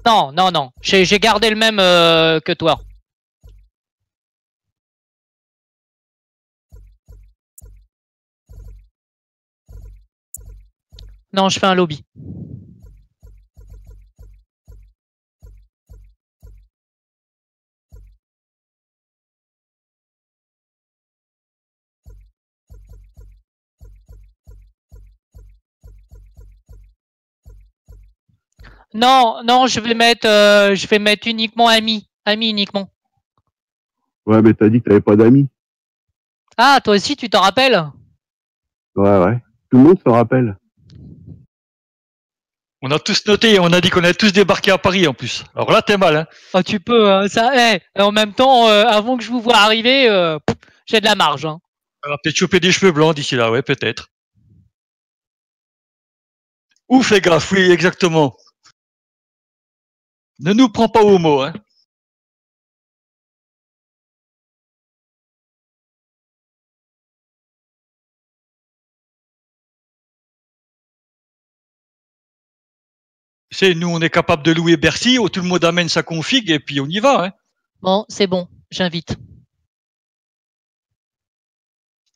Hein. Non. J'ai gardé le même que toi. Non, je fais un lobby. Non, je vais mettre uniquement amis uniquement. Ouais, mais t'as dit que t'avais pas d'amis. Ah, toi aussi, tu te rappelles? Ouais. Tout le monde se rappelle. On a tous noté et on a dit qu'on allait tous débarquer à Paris en plus. Alors là, t'es mal, hein. Oh, tu peux, ça. En même temps, avant que je vous vois arriver, j'ai de la marge. Hein. On va peut-être choper des cheveux blancs d'ici là, ouais, peut-être. Ou fais gaffe, oui, exactement. Ne nous prends pas au mot, hein. Nous, on est capable de louer Bercy, où tout le monde amène sa config et puis on y va, hein. Bon, c'est bon, j'invite.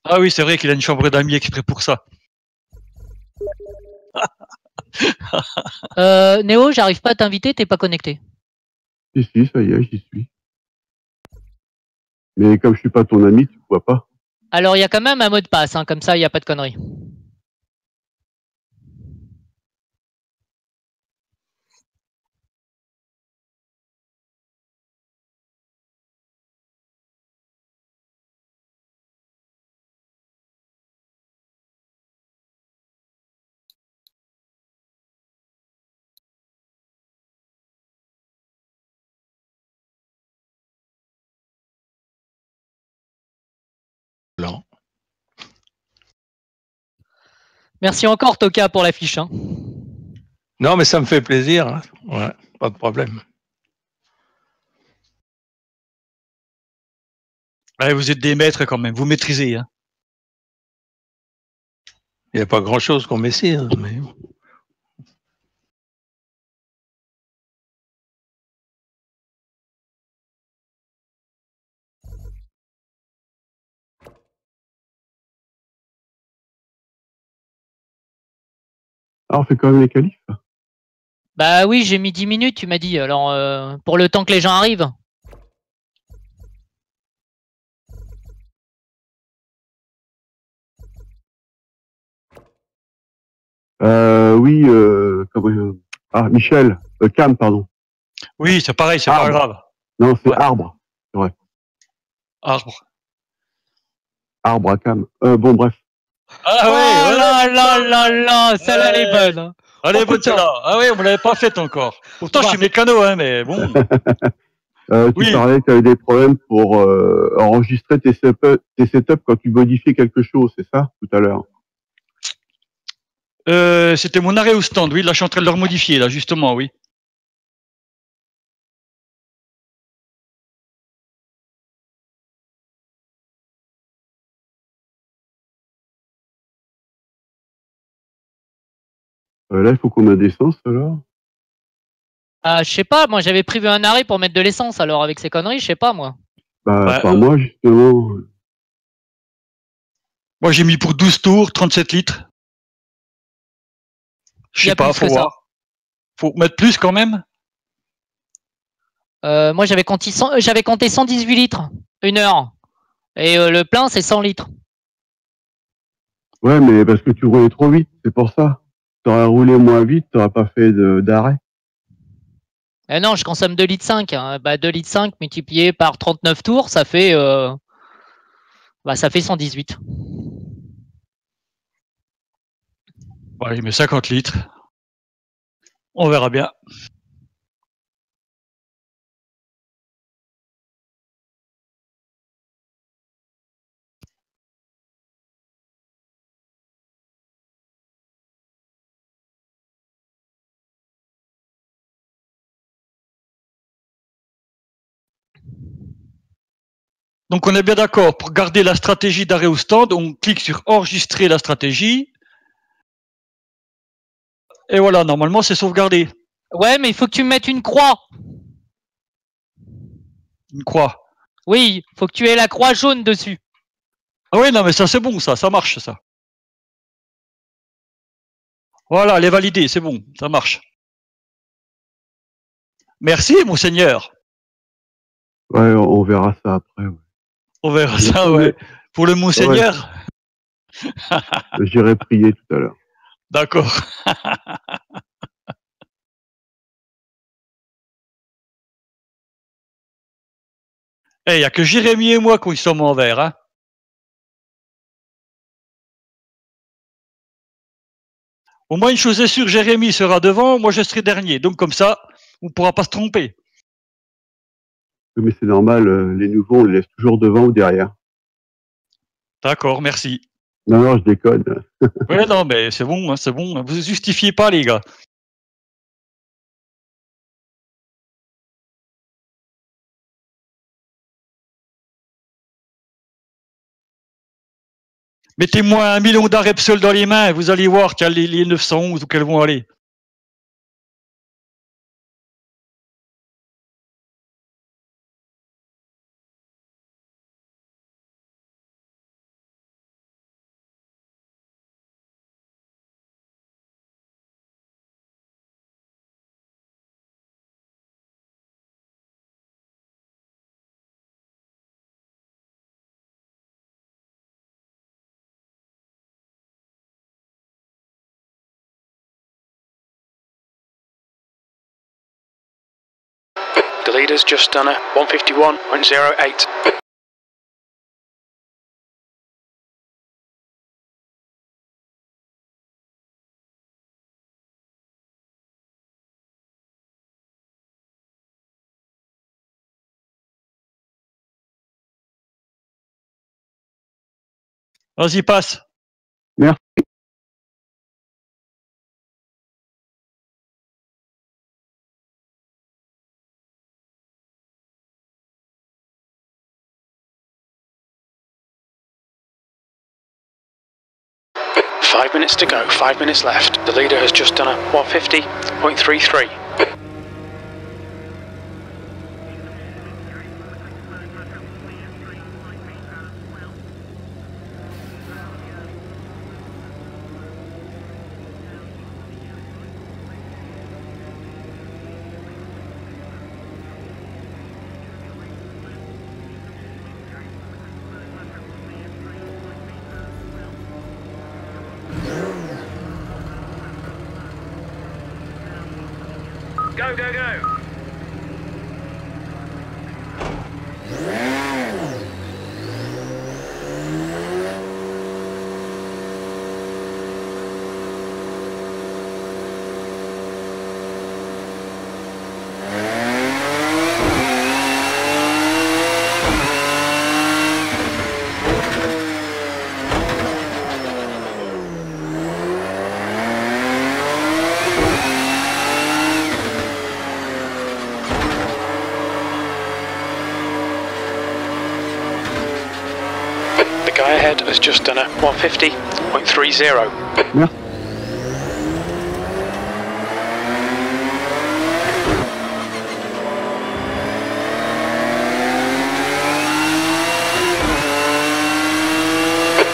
Ah oui, c'est vrai qu'il a une chambre d'amis exprès pour ça. Néo, j'arrive pas à t'inviter, t'es pas connecté. Si, ça y est, j'y suis. Mais comme je suis pas ton ami, tu vois pas. Alors, il y a quand même un mot de passe, hein, comme ça, il n'y a pas de conneries. Blanc. Merci encore, Toka, pour l'affiche. Hein. Non, mais ça me fait plaisir. Hein. Ouais, pas de problème. Ouais, vous êtes des maîtres quand même, vous maîtrisez, hein. Il n'y a pas grand-chose qu'on maîtrise, mais... Ah, on fait quand même les qualifs. Bah oui, j'ai mis 10 minutes, tu m'as dit. Alors, pour le temps que les gens arrivent. Oui, Michel, Cam, pardon. Oui, c'est pareil, c'est pas grave. Non, c'est Ouais. Arbre. C'est vrai. Arbre. Arbre à Cam. Bon, bref. Ah Oh ouais, là là là là, celle-là elle est bonne. Hein. Allez, Oh, bonne putain. celle-là. Ah ouais, on me l'avait pas faite encore. Pourtant, je suis mécano, hein, mais bon. Tu Oui. parlais que tu avais des problèmes pour enregistrer tes setups quand tu modifiais quelque chose, c'est ça, tout à l'heure? C'était mon arrêt au stand, oui. Là, je suis en train de le remodifier, là, justement, oui. Là, il faut combien d'essence, alors? Ah, je sais pas, moi j'avais prévu un arrêt pour mettre de l'essence, alors avec ces conneries, je sais pas moi. Bah, pas moi, justement. Moi, j'ai mis pour 12 tours, 37 litres. Je sais pas, faut voir. Faut mettre plus quand même. Moi j'avais compté 118 litres, 1 heure. Et le plein c'est 100 litres. Ouais, mais parce que tu roulais trop vite, c'est pour ça. Tu aurais roulé moins vite, tu n'aurais pas fait d'arrêt. Non, je consomme 2,5 litres. Hein. Bah, 2,5 litres multiplié par 39 tours, ça fait 118. Ouais, mais 50 litres. On verra bien. Donc on est bien d'accord, pour garder la stratégie d'arrêt au stand, on clique sur enregistrer la stratégie. Et voilà, normalement c'est sauvegardé. Ouais, mais il faut que tu me mettes une croix. Une croix. Oui, il faut que tu aies la croix jaune dessus. Ah oui, non mais ça c'est bon, ça marche ça. Voilà, elle est validée, c'est bon, ça marche. Merci monseigneur. Ouais, on verra ça après. Ouais. On verra ça, ouais. Pour le monseigneur. Ouais. J'irai prier tout à l'heure. D'accord. Il n'y a que Jérémy et moi qui sommes en vert. Hein. Au moins, une chose est sûre, Jérémy sera devant, moi je serai dernier. Donc comme ça, on ne pourra pas se tromper. Mais c'est normal, les nouveaux, on les laisse toujours devant ou derrière. D'accord, merci. Non, je déconne. Ouais, non, mais c'est bon, hein, c'est bon. Vous ne justifiez pas, les gars. Mettez-moi 1 million d'arrêts seuls dans les mains et vous allez voir qu'il y a les 911 où qu'elles vont aller. The leader's just done a 151.08. Vas-y, passe. Merci. Five minutes to go, 5 minutes left. The leader has just done a 150.33. Go, go, go. Guy ahead has just done a 150.30. Merci.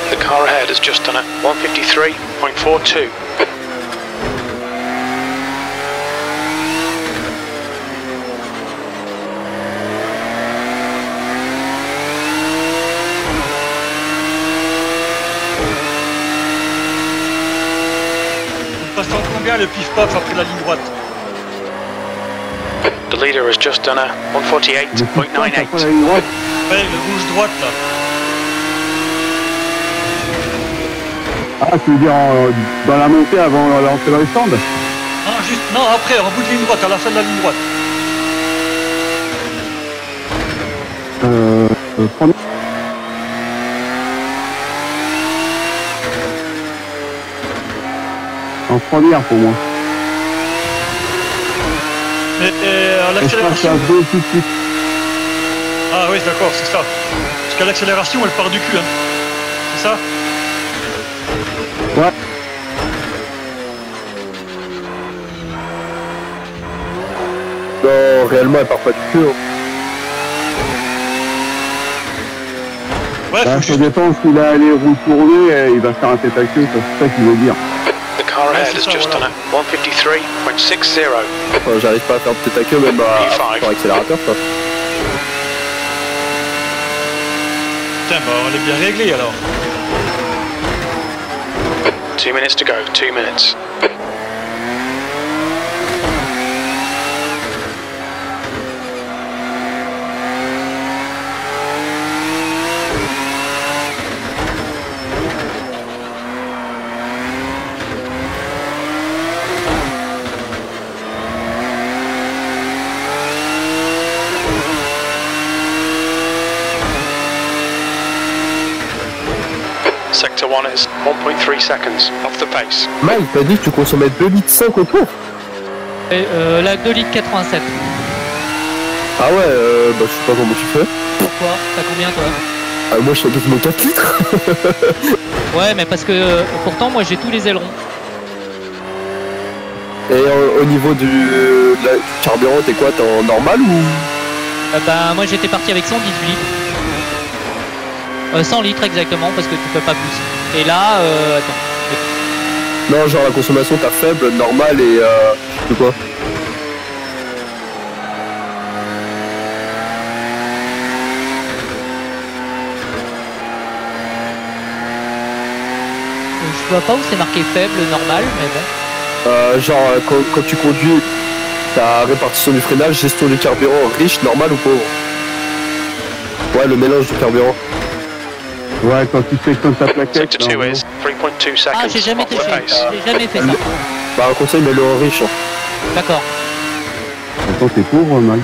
The car ahead has just done a 153.42. Passe en combien le pif-paf après la ligne droite? The leader has just done a 148.98. Ouais, le rouge-droite là. Ah, tu veux dire dans la montée avant l'entrée dans les stands? Non, juste, non, après, en bout de ligne droite, à la fin de la ligne droite. Premier. En première pour moi. Et à l'accélération. Tout de suite. Ah oui, d'accord, c'est ça. Parce qu'à l'accélération, elle part du cul, hein. C'est ça? Ouais. Non, réellement, elle part pas du cul. Hein. Ouais, Bah, faut ça juste... dépend s'il a les roues tournées, il va faire un tête à queue, c'est ça qu'il veut dire. The car ahead has just done a 153.60. Enfin, j'arrive pas à faire de tête à queue même sur l'accélérateur, quoi. Putain, bah on est bien réglé alors. 2 minutes to go, 2 minutes. Sector 1 is 1.3 seconds off the pace. Mike, t'as dit que tu consommais 2,5 litres au tour? Là, 2 litres 87. Ah ouais, bah je sais pas comment tu fais. Pourquoi? T'as combien toi? Moi je suis quasiment 4 litres. Ouais, mais parce que pourtant, moi j'ai tous les ailerons. Et au niveau du carburant, t'es quoi? T'es en normal ou? Bah, moi j'étais parti avec 118 litres. 100 litres exactement, parce que tu peux pas plus. Et là, attends. Non, genre la consommation t'as faible, normale et de quoi? Je vois pas où c'est marqué faible, normal, mais bon. Genre quand tu conduis, ta répartition du freinage, gestion du carburant, riche, normal ou pauvre? Ouais, le mélange du carburant. Ouais, quand tu sélectionnes ta plaquette. Sector 2 is 3.2 seconds Ah, j'ai jamais off the fait pace. J'ai jamais fait ça. Bah un conseil, mets-le en riche. Hein. D'accord. Attends, t'es pauvre, Mike.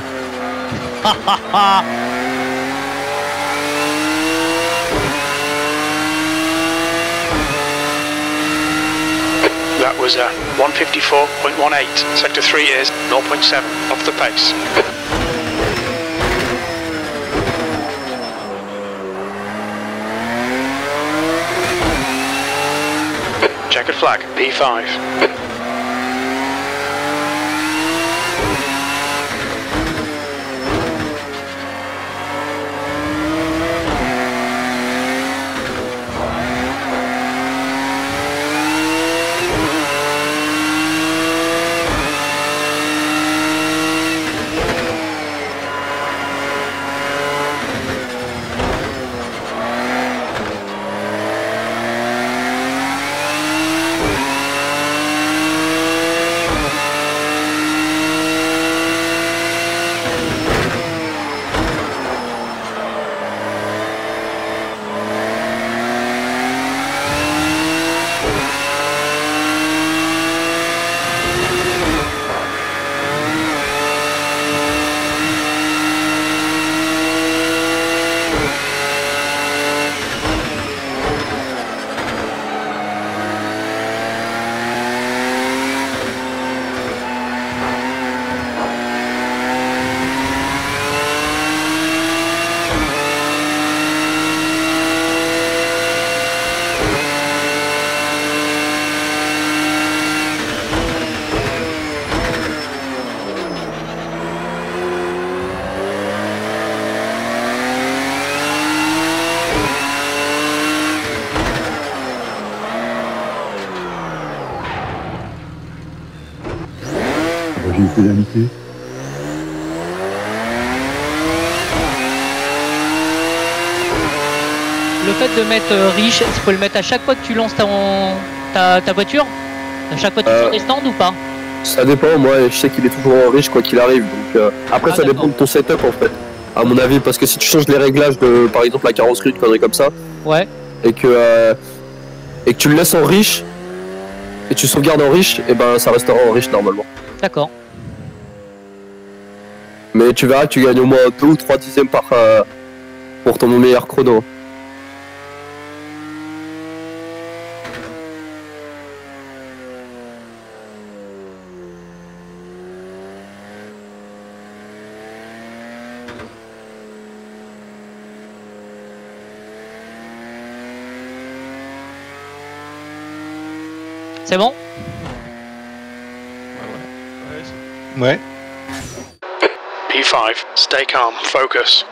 That was a 154.18. Sector 3 is 0.7 off the pace. Checkered flag, P5. pénalité. Le fait de mettre riche, tu peux le mettre à chaque fois que tu lances ta voiture? À chaque fois que tu fais des stands ou pas? Ça dépend, moi je sais qu'il est toujours en riche quoi qu'il arrive. Donc, après ça dépend de ton setup en fait, à mon avis. Parce que si tu changes les réglages de par exemple la carrosserie, une connerie comme ça, ouais, et que tu le laisses en riche, et tu sauvegardes en riche, et ben ça restera en riche normalement. D'accord. Mais tu verras que tu gagnes au moins 2 ou 3 dixièmes pour ton meilleur chrono. C'est bon? Ouais. P5, stay calm, focus.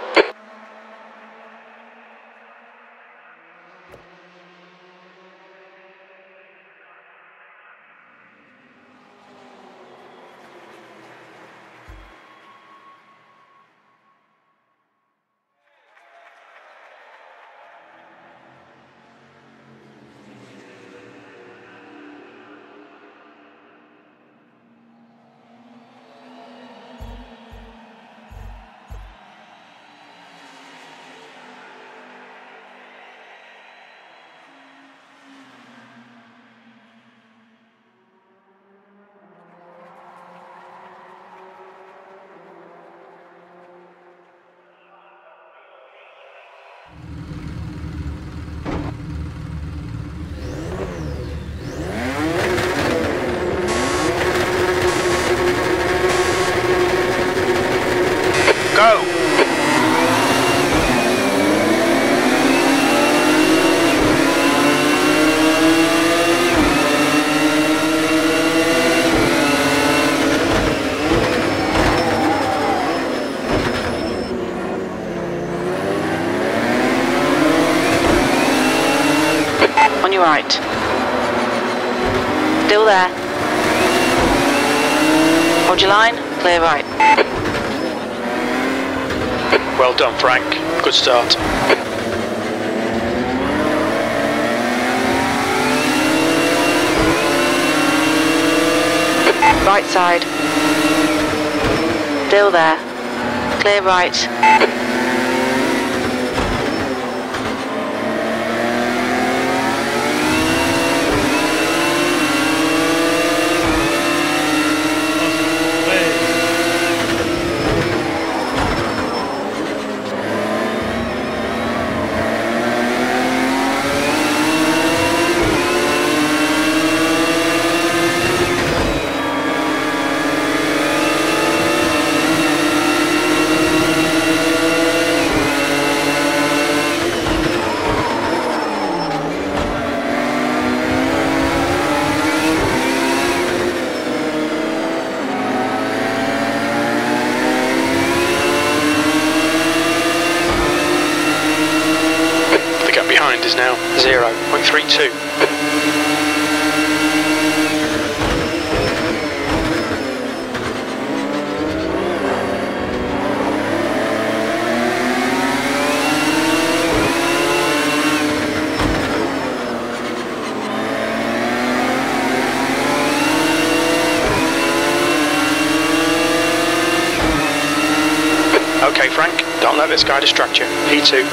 Go! On your right. Still there. Hold your line, clear right. Well done, Frank. Good start. Right side. Still there. Clear right. Is now 0.32. Okay, Frank, don't let this guy distract you. P2.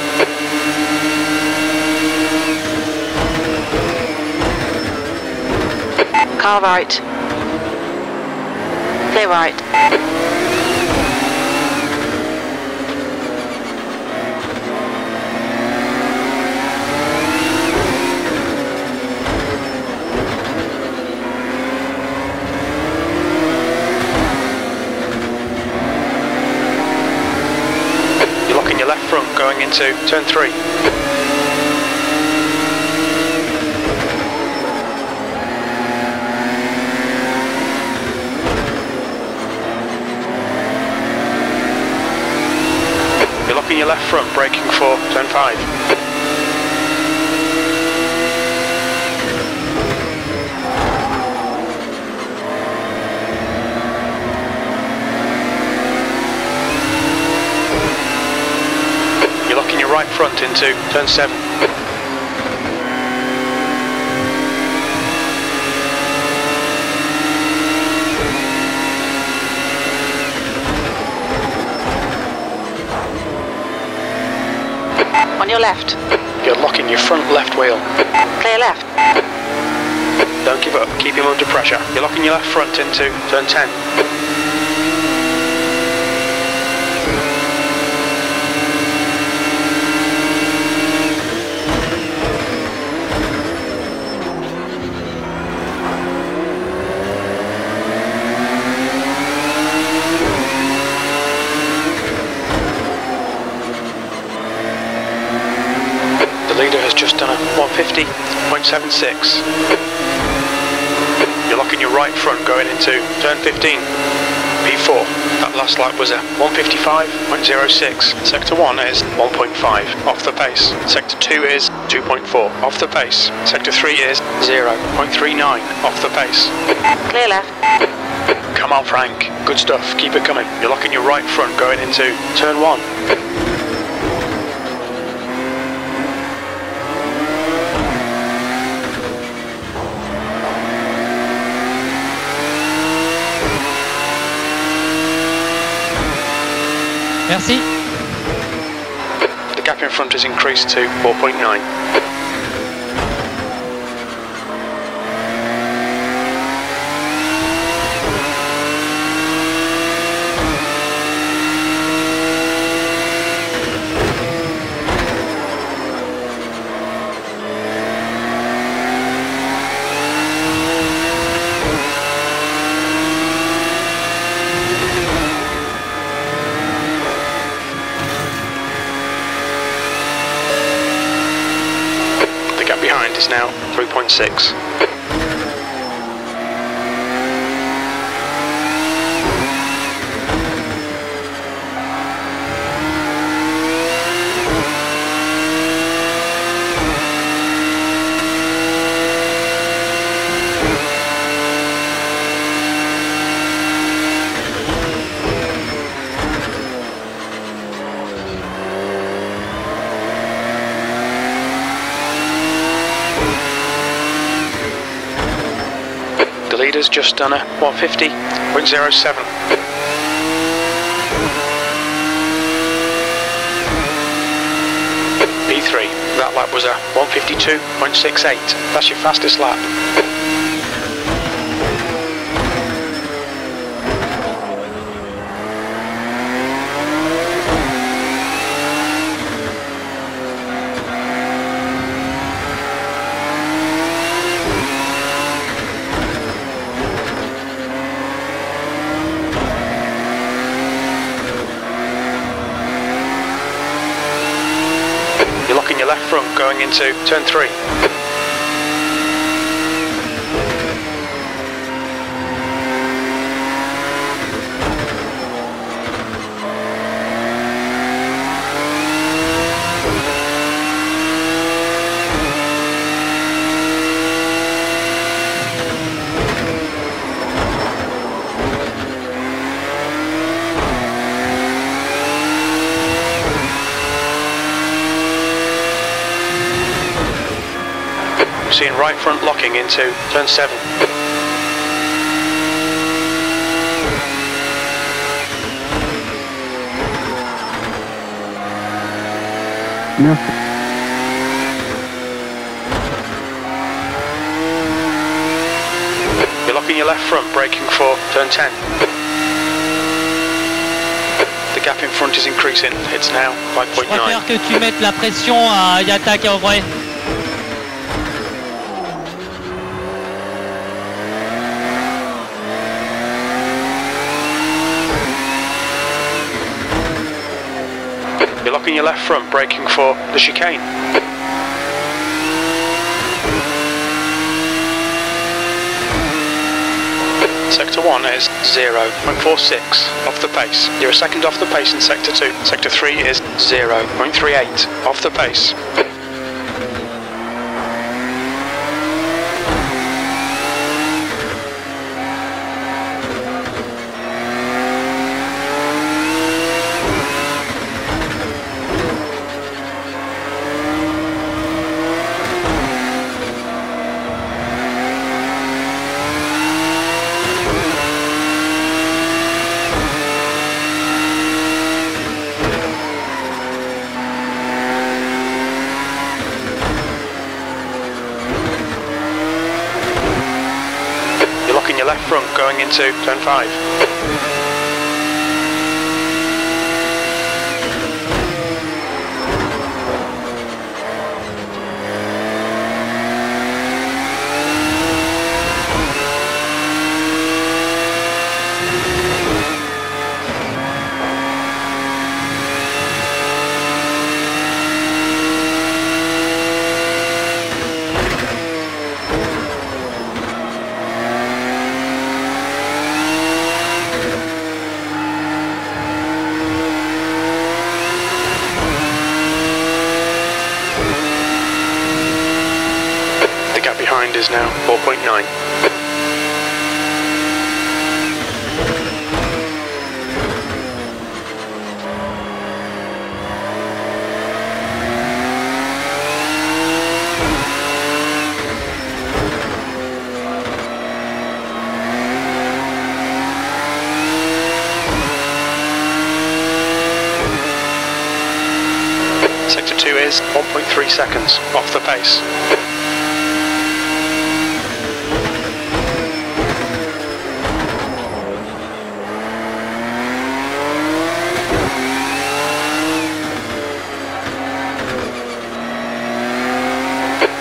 Car right. Clear right. You're locking your left front going into turn 3. Locking your left front, braking for turn 5. front into turn 7. On your left. You're locking your front left wheel. Clear left. Don't give up, keep him under pressure. You're locking your left front into turn 10. The leader has just done a 150.76. You're locking your right front going into turn 15. P4. That last lap was a 155.06. Sector 1 is 1.5 off the pace. Sector 2 is 2.4 off the pace. Sector 3 is 0.39 off the pace. Clear left. Come on, Frank. Good stuff. Keep it coming. You're locking your right front going into turn 1. Merci. The gap in front has increased to 4.9. Is now 3.6. Leader's just done a 150.07. P3, that lap was a 152.68. That's your fastest lap. Left front going into turn 3. Seeing right front locking into turn 7. Yeah. You're locking your left front, braking for turn 10. The gap in front is increasing, it's now 5.9. Je préfère que tu mettes la pression à Yatak en vrai. You're locking your left front, braking for the chicane. Sector 1 is 0.46 off the pace. You're a second off the pace in Sector 2. Sector 3 is 0.38 off the pace. left front going into turn 5. Is now 4.9. Sector 2 is 1.3 seconds off the pace.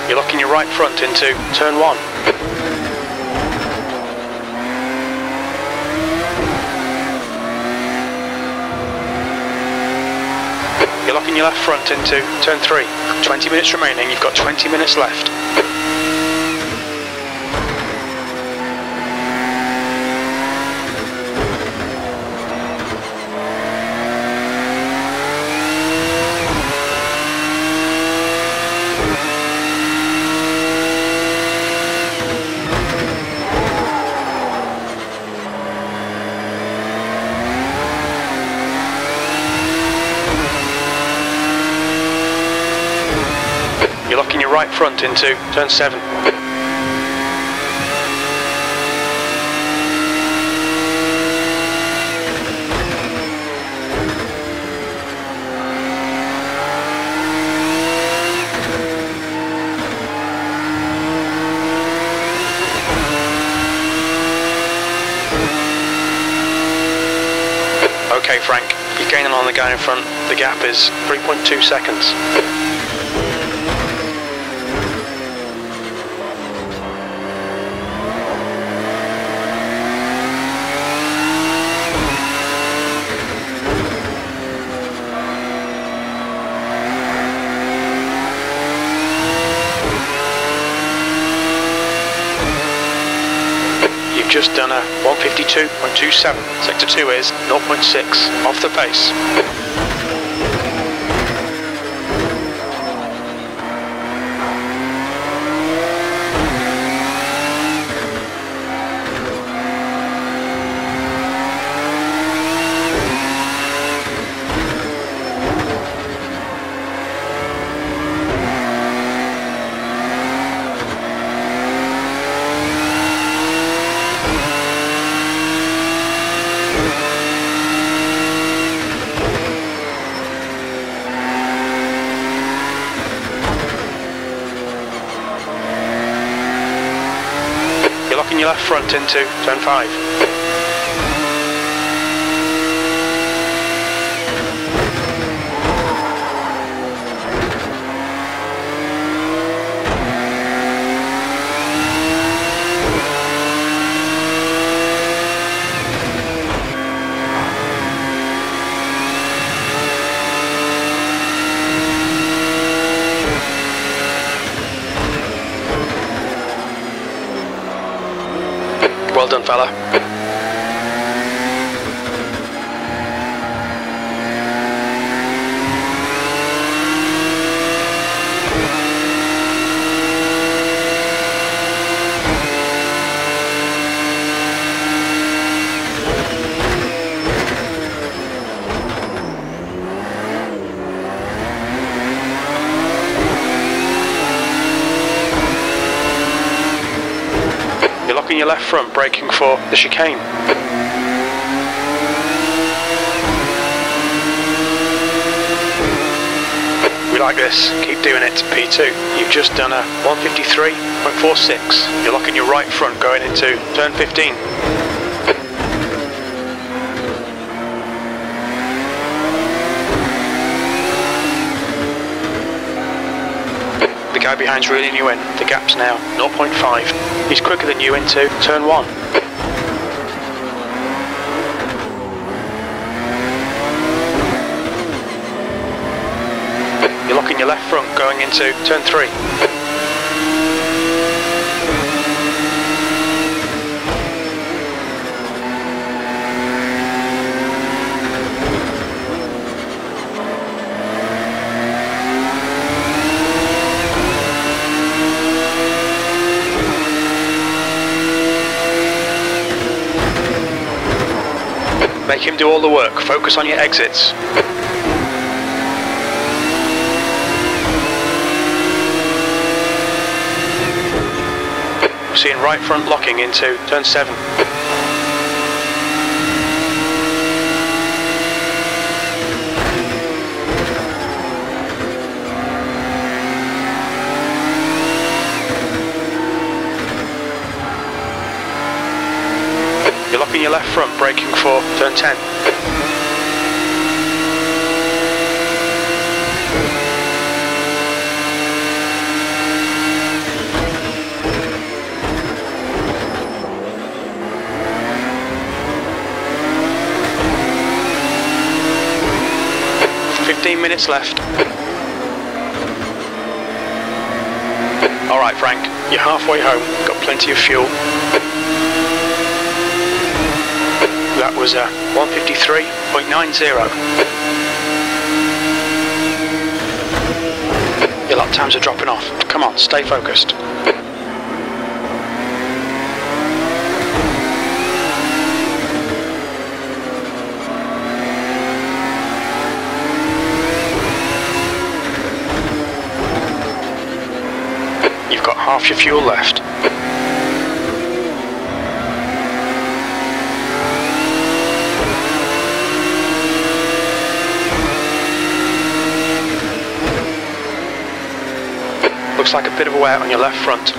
You're locking your right front into turn 1. You're locking your left front into turn 3. 20 minutes remaining, you've got 20 minutes left. Right front into turn 7. Okay, Frank, you're gaining on the guy in front. The gap is 3.2 seconds. Just done a 152.27. Sector 2 is 0.6 off the pace. Your left front into turn 5. Well done, fella. Your left front, braking for the chicane. We like this. Keep doing it. P2. You've just done a 153.46. You're locking your right front going into turn 15. The guy behind's reeling you in. The gap's now 0.5. He's quicker than you into turn 1. You're locking your left front going into turn 3. Make him do all the work. Focus on your exits. We're seeing right front locking into turn 7. You're locking your left front, braking for turn 10. Minutes left. Alright Frank, you're halfway home, got plenty of fuel. That was a 153.90. Your lap times are dropping off. Come on, stay focused. Half your fuel left. Looks like a bit of a wear on your left front.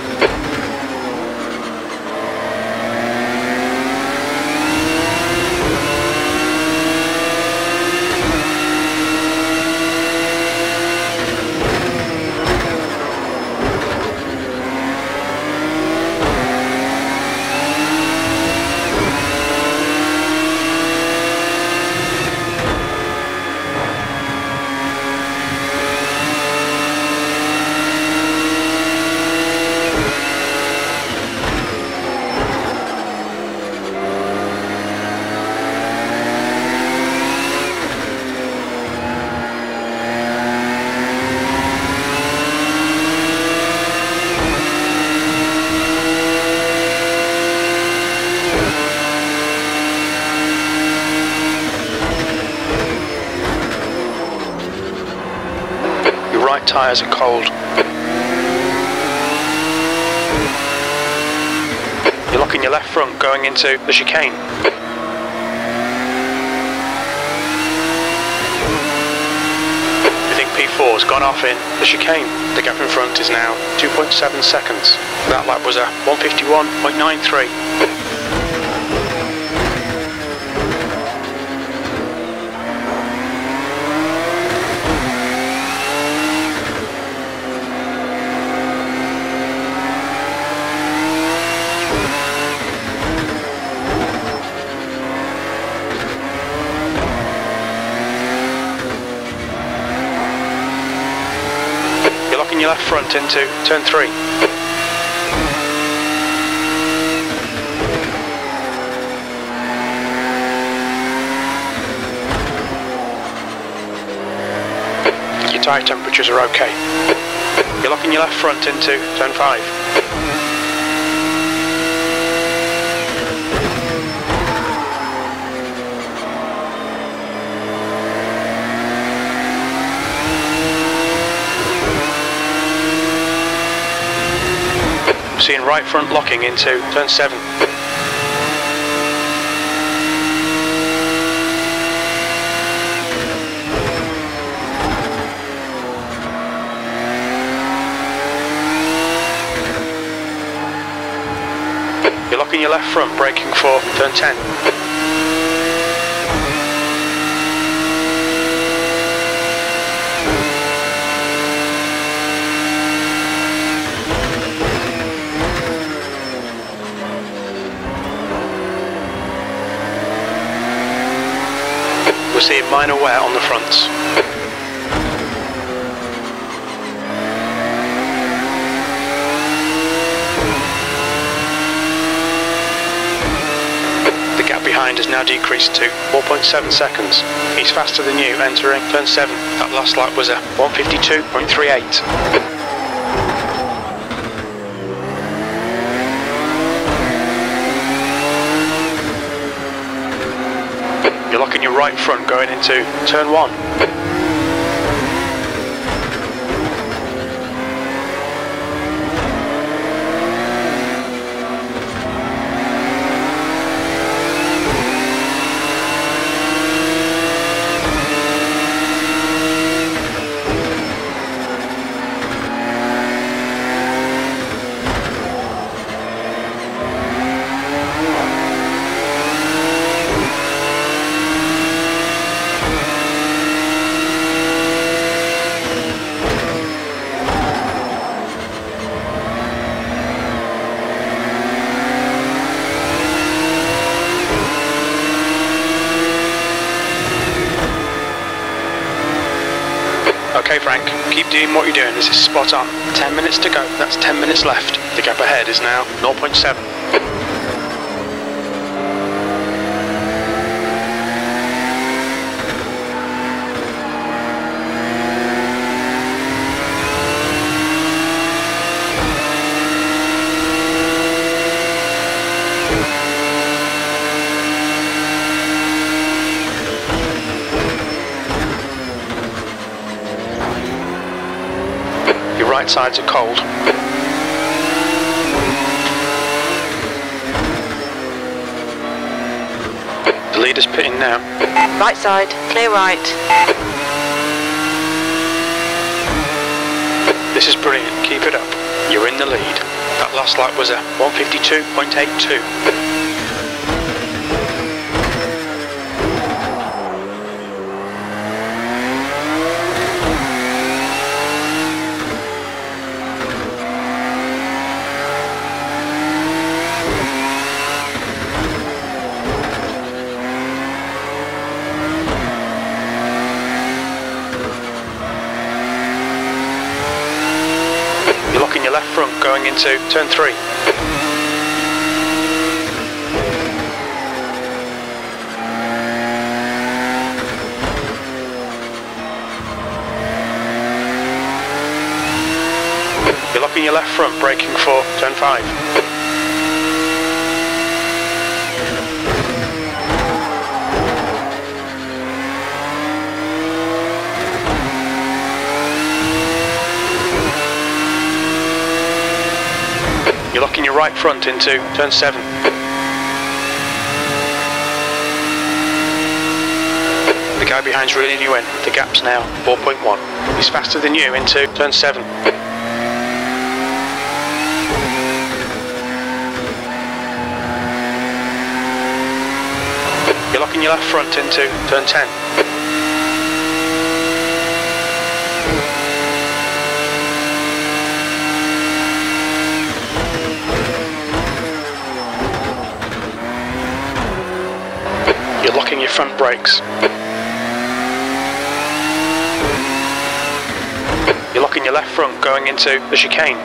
Tyres are cold. You're locking your left front going into the chicane. You think P4's gone off in the chicane. The gap in front is now 2.7 seconds. That lap was a 151.93. Your left front into turn 3. Your tyre temperatures are okay. You're locking your left front into turn 5. Seeing right front locking into turn 7. You're locking your left front, braking for turn 10. We're seeing minor wear on the fronts. The gap behind has now decreased to 4.7 seconds. He's faster than you entering turn 7. That last lap was a 152.38. You're locking your right front going into turn 1. Okay Frank, keep doing what you're doing, this is spot on. 10 minutes to go, that's 10 minutes left. The gap ahead is now 0.7. Right sides are cold. The leader's pitting now. Right side, clear right. This is brilliant, keep it up. You're in the lead. That last lap was a 152.82. Left front going into turn 3. You're locking your left front, braking for turn 5. You're locking your right front into turn 7. The guy behind's reeling you in. The gap's now 4.1. He's faster than you into turn 7. You're locking your left front into turn 10. You're locking your front brakes. You're locking your left front going into the chicane.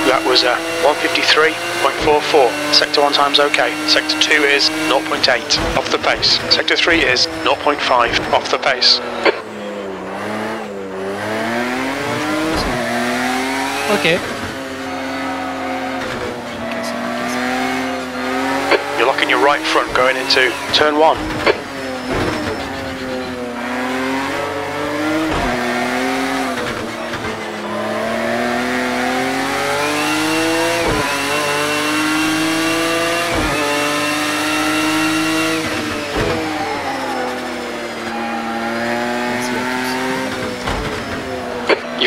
That was a 153.44. Sector 1 time's okay. Sector 2 is 0.8 off the pace. Sector 3 is 0.5 off the pace. Ok. You're locking your right front going into turn 1.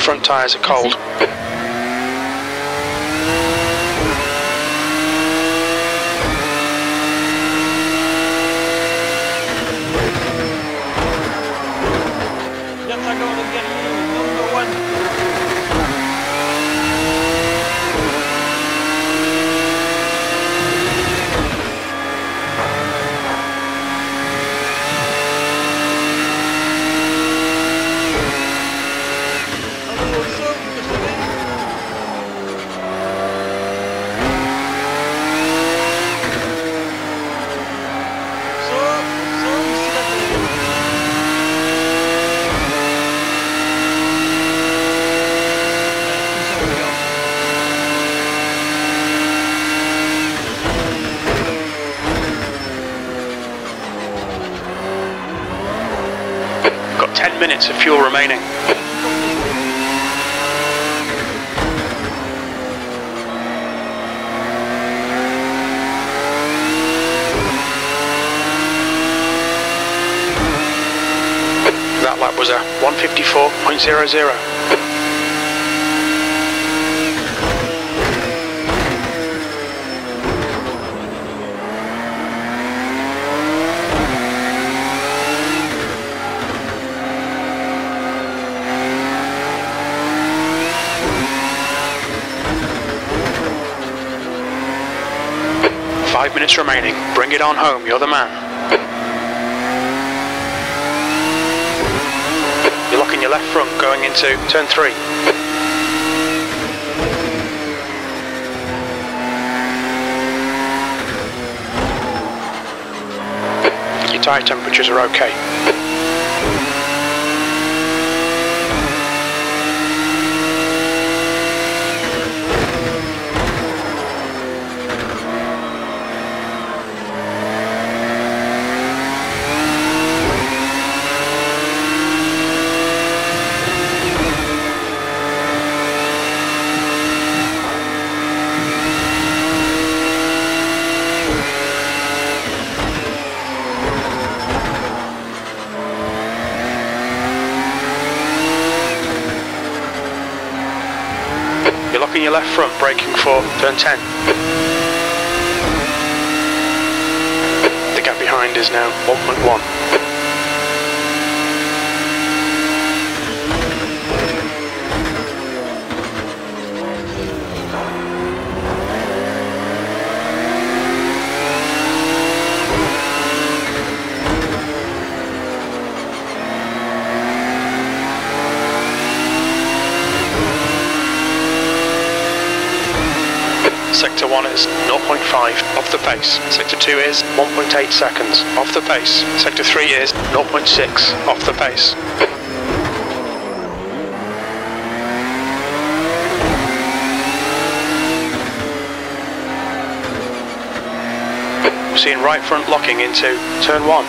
Front tyres are cold. Got 10 minutes of fuel remaining. That lap was a 1:54.00. 5 minutes remaining. Bring it on home, you're the man. You're locking your left front going into turn 3. Your tyre temperatures are okay. You're locking your left front, braking for turn 10. The gap behind is now 1.1. Sector 1 is 0.5 off the pace. Sector 2 is 1.8 seconds off the pace. Sector 3 is 0.6 off the pace. We're seeing right front locking into turn 1.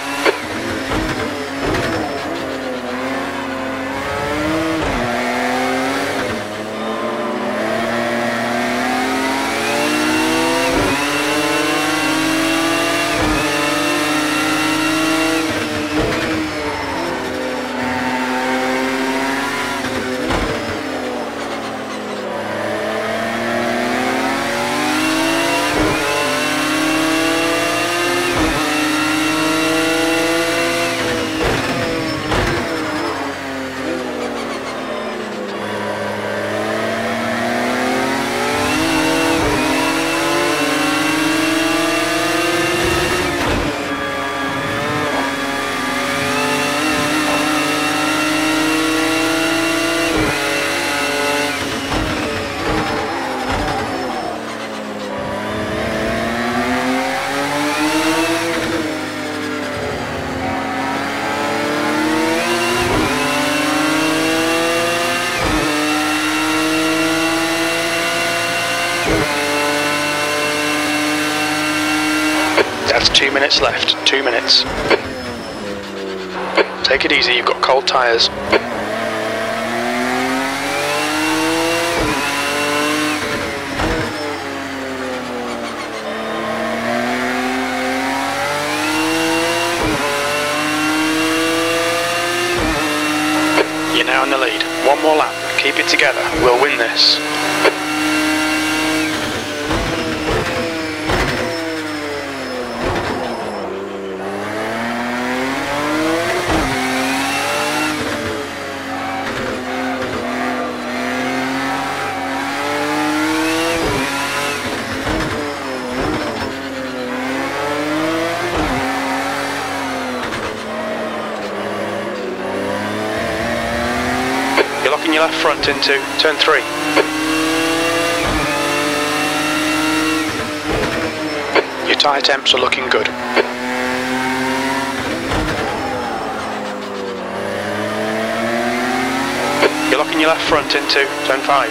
That's 2 minutes left, 2 minutes. Take it easy, you've got cold tyres. You're now in the lead. One more lap. Keep it together. We'll win this. Your left front into turn 3. Your tyre temps are looking good. You're locking your left front into turn 5.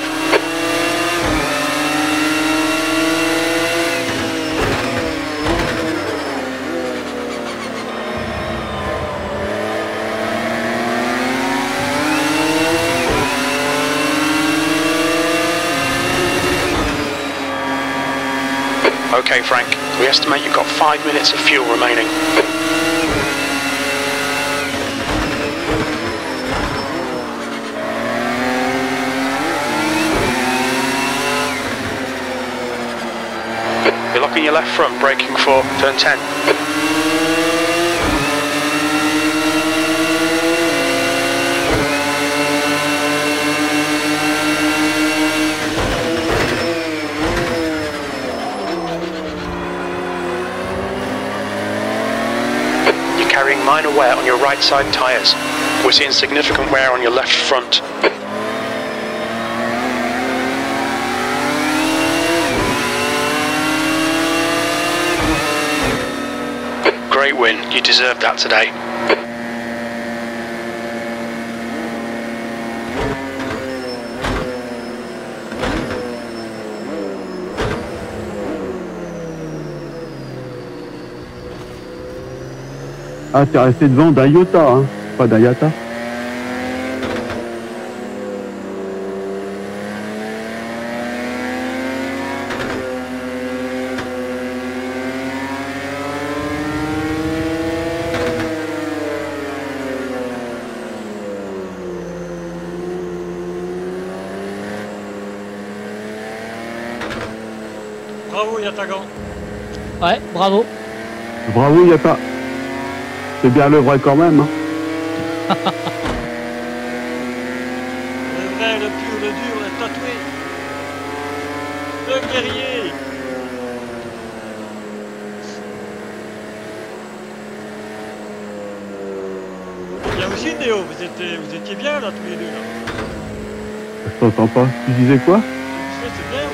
Okay, Frank, we estimate you've got 5 minutes of fuel remaining. You're locking your left front, braking for turn 10. Carrying minor wear on your right side tyres. We're seeing significant wear on your left front. Great win, you deserved that today. Ah, t'es resté devant d'un iota, hein, pas d'un yata. Bravo Yatagan. Ouais, bravo. Bravo Yata. C'est bien le vrai quand même. Hein. Le vrai, le pur, le dur, le tatoué. Le guerrier. Il y a aussi Néo, vous étiez bien là tous les deux là. Je t'entends pas. Tu disais quoi? C'est bien.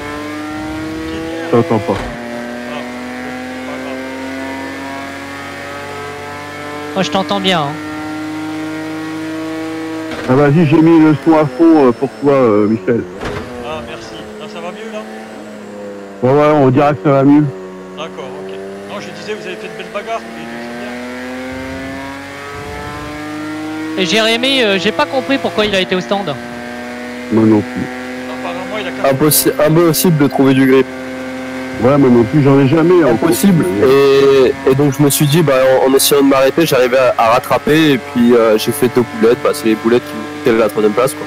Je t'entends pas. Moi je t'entends bien. Hein. Ah vas-y, j'ai mis le son à fond pour toi, Michel. Ah merci. Là ça va mieux là? Ouais, on dirait que ça va mieux. D'accord, ok. Non, je disais, vous avez fait de belles bagarres tous les deux, c'est bien. Et Jérémy, j'ai pas compris pourquoi il a été au stand. Moi non plus. Apparemment, il a Impossible de trouver du grip. Ouais, moi non plus, j'en ai jamais. Impossible. Et donc je me suis dit, bah, en essayant de m'arrêter, j'arrivais à rattraper. Et puis j'ai fait 2 boulettes. Bah, c'est les boulettes qui m'ont coûté la 3ème place, quoi.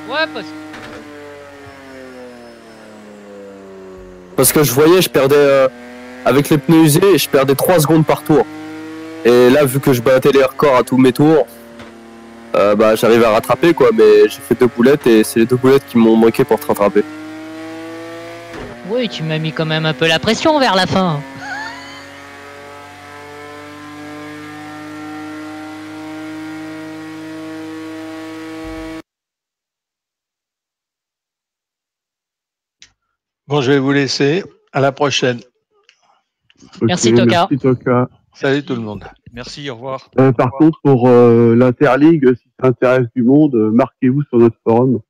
Ouais, parce que je voyais, je perdais avec les pneus usés, je perdais 3 secondes par tour. Et là, vu que je battais les records à tous mes tours, bah, j'arrivais à rattraper, quoi. Mais j'ai fait 2 boulettes et c'est les 2 boulettes qui m'ont manqué pour te rattraper. oui, tu m'as mis quand même un peu la pression vers la fin. Bon, je vais vous laisser. À la prochaine. Okay, merci Toka. Merci Toka. Salut tout le monde. Merci, au revoir. Par contre, pour l'Interligue, si ça intéresse du monde, marquez-vous sur notre forum.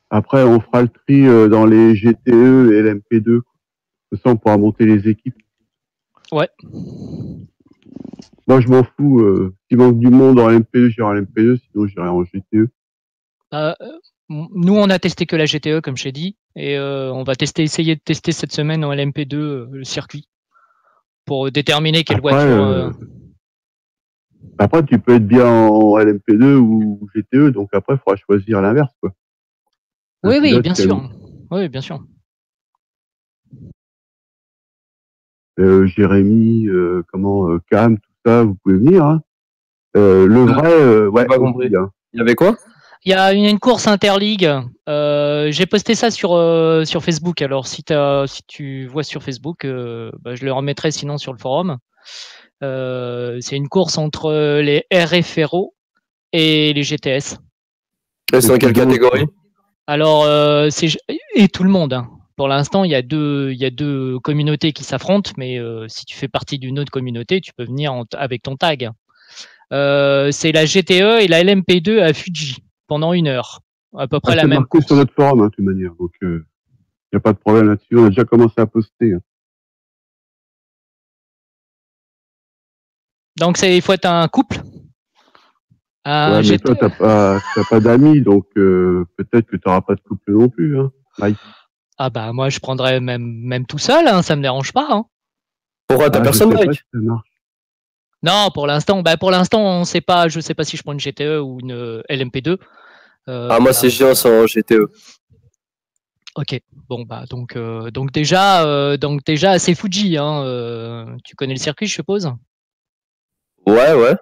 Après, on fera le tri dans les GTE et l'MP2. Comme ça, on pourra monter les équipes. Ouais. Moi, je m'en fous. S'il manque du monde en MP2, j'irai en MP2. Sinon, j'irai en GTE. Nous, on a testé que la GTE, comme je t'ai dit. Et on va essayer de tester cette semaine en LMP2 le circuit. Pour déterminer quelle Après, voiture... Après, tu peux être bien en LMP2 ou GTE, donc après, il faudra choisir l'inverse, quoi. Oui, oui, bien sûr. Oui, bien sûr. Jérémy, Cam, tout ça, vous pouvez venir, hein. Le vrai, ouais. Pas compris. Hein. Il y avait quoi? Il y a une course interligue. J'ai posté ça sur Facebook. Alors, si tu vois sur Facebook, je le remettrai sinon sur le forum. C'est une course entre les RFRO et les GTS. Et c'est dans quelle catégorie? Alors, et tout le monde. Hein. Pour l'instant, il y a deux communautés qui s'affrontent, mais si tu fais partie d'une autre communauté, tu peux venir avec ton tag. C'est la GTE et la LMP2 à Fuji pendant 1 heure. À peu près la même course. C'est marqué sur notre forum, hein, de toute manière. Donc, il n'y a pas de problème là-dessus. On a déjà commencé à poster. Hein. Donc, il faut être un couple. Ouais, mais toi, t'as pas d'amis, donc peut-être que tu n'auras pas de couple non plus, hein, Mike. Ah bah moi je prendrais même tout seul, hein, ça me dérange pas. Hein. Pourquoi t'as personne, Mike? Non, pour l'instant, on sait pas. Je sais pas si je prends une GTE ou une LMP2. Moi c'est géant en GTE. Ok, bon bah donc déjà c'est Fuji. Hein, tu connais le circuit, je suppose. Ouais.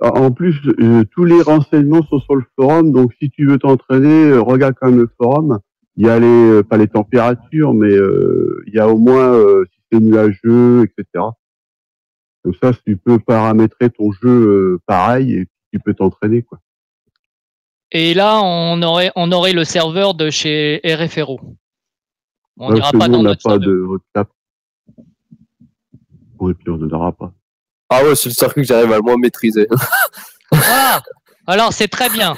En plus, tous les renseignements sont sur le forum, donc si tu veux t'entraîner, regarde quand même le forum. Il y a pas les températures, mais il y a au moins si c'est nuageux, etc. Comme ça, tu peux paramétrer ton jeu pareil et tu peux t'entraîner, quoi. Et là, on aurait le serveur de chez RFRO. On n'ira pas dans notre serveur. On n'a pas de recap. Et puis on n'en aura pas. Ah ouais, c'est le circuit que j'arrive à le moins maîtriser. Voilà. Alors c'est très bien.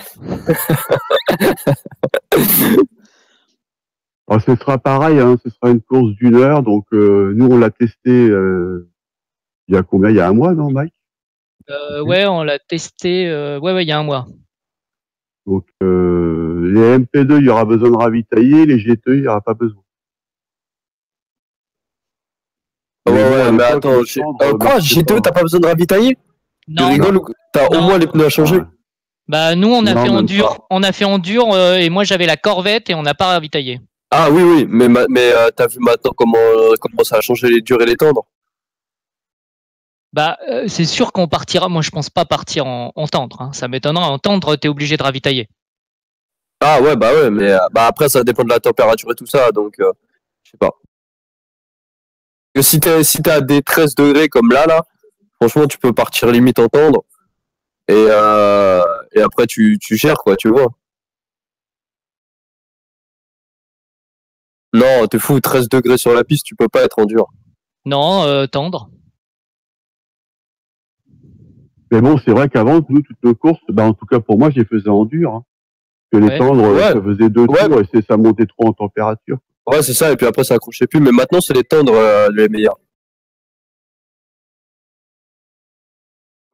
Alors, ce sera pareil, hein, ce sera une course d'1 heure. Donc nous on l'a testé il y a combien? Il y a 1 mois, non, Mike? Ouais, on l'a testé. Ouais, il y a 1 mois. Donc les MP2, il y aura besoin de ravitailler, les GTE, il n'y aura pas besoin. Ouais, mais attends, quoi, GTE, t'as pas besoin de ravitailler? Non. Tu rigoles ou t'as au moins les pneus à changer? Bah nous on a fait en dur, et moi j'avais la Corvette et on n'a pas ravitaillé. Ah oui, mais t'as vu maintenant comment ça a changé les durs et les tendres? Bah c'est sûr qu'on partira, moi je pense pas partir en tendre, hein. Ça m'étonnerait, en tendre t'es obligé de ravitailler. Ah ouais, mais après ça dépend de la température et tout ça, donc je sais pas. Si t'es à des 13 degrés comme là, franchement, tu peux partir limite en tendre. Et après, tu gères, quoi, tu vois. Non, t'es fou, 13 degrés sur la piste, tu peux pas être en dur. Non, tendre. Mais bon, c'est vrai qu'avant, nous, toutes nos courses, en tout cas pour moi, je les faisais en dur. Hein. Que les tendres, ça faisait 2 tours et ça montait trop en température. Ouais, c'est ça, et puis après, ça accrochait plus. Mais maintenant, c'est les tendres les meilleurs.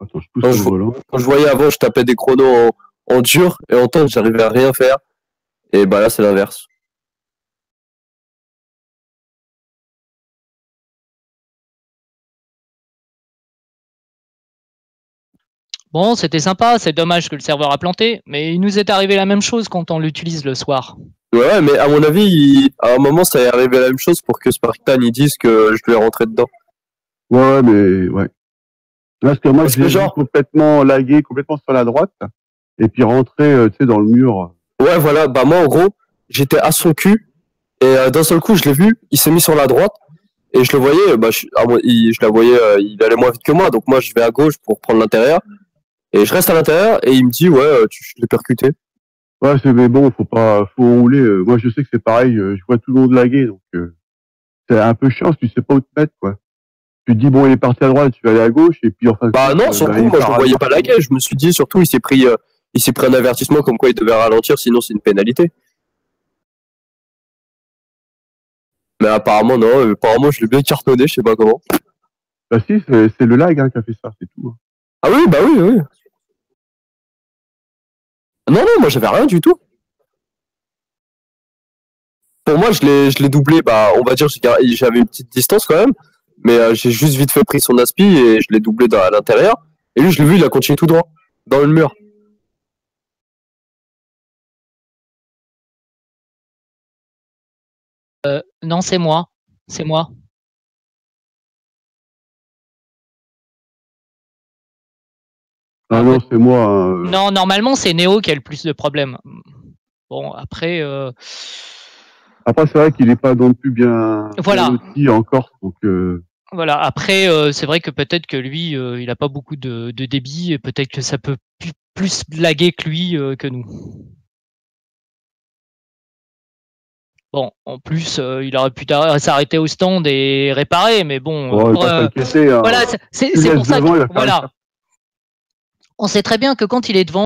Attends, je pousse le volant. Quand je voyais avant, je tapais des chronos en dur et en tendre, j'arrivais à rien faire. Et là, c'est l'inverse. Bon, c'était sympa, c'est dommage que le serveur a planté, mais il nous est arrivé la même chose quand on l'utilise le soir. Ouais, mais à mon avis, à un moment, ça est arrivé la même chose pour que Spartan ils disent que je lui ai rentré dedans. Ouais, mais ouais. Parce que moi, j'ai complètement lagué, complètement sur la droite, et puis rentré, dans le mur. Ouais, voilà. Moi, en gros, j'étais à son cul, et d'un seul coup, je l'ai vu, il s'est mis sur la droite, et je le voyais, je la voyais, il allait moins vite que moi, donc moi, je vais à gauche pour prendre l'intérieur, et je reste à l'intérieur, et il me dit, ouais, je l'ai percuté. Ouais, mais bon, faut rouler. Moi, je sais que c'est pareil, je vois tout le monde laguer, donc c'est un peu chiant, tu sais pas où te mettre, quoi. Tu te dis, bon, il est parti à droite, tu vas aller à gauche, et puis enfin. Non, surtout, moi, je ne voyais pas laguer. Je me suis dit, surtout, il s'est pris un avertissement comme quoi il devait ralentir, sinon c'est une pénalité. Mais apparemment, non. Apparemment, je l'ai bien cartonné, je sais pas comment. Bah si, c'est le lag qui a fait ça, c'est tout. Ah oui, oui. Non, moi, j'avais rien du tout. Pour moi, je l'ai doublé, on va dire, j'avais une petite distance quand même. Mais j'ai juste vite fait pris son aspi et je l'ai doublé à l'intérieur. Et lui, je l'ai vu, il a continué tout droit, dans le mur. Non, c'est moi. C'est moi. Ah non, c'est moi. Non, normalement, c'est Néo qui a le plus de problèmes. Bon, après... Après, c'est vrai qu'il n'est pas non plus bien loti encore. Donc, voilà, après, c'est vrai que peut-être que lui, il n'a pas beaucoup de débit, et peut-être que ça peut plus laguer que lui que nous. Bon, en plus, il aurait pu s'arrêter au stand et réparer, mais bon... voilà, c'est pour ça que... Voilà. On sait très bien que quand il est devant,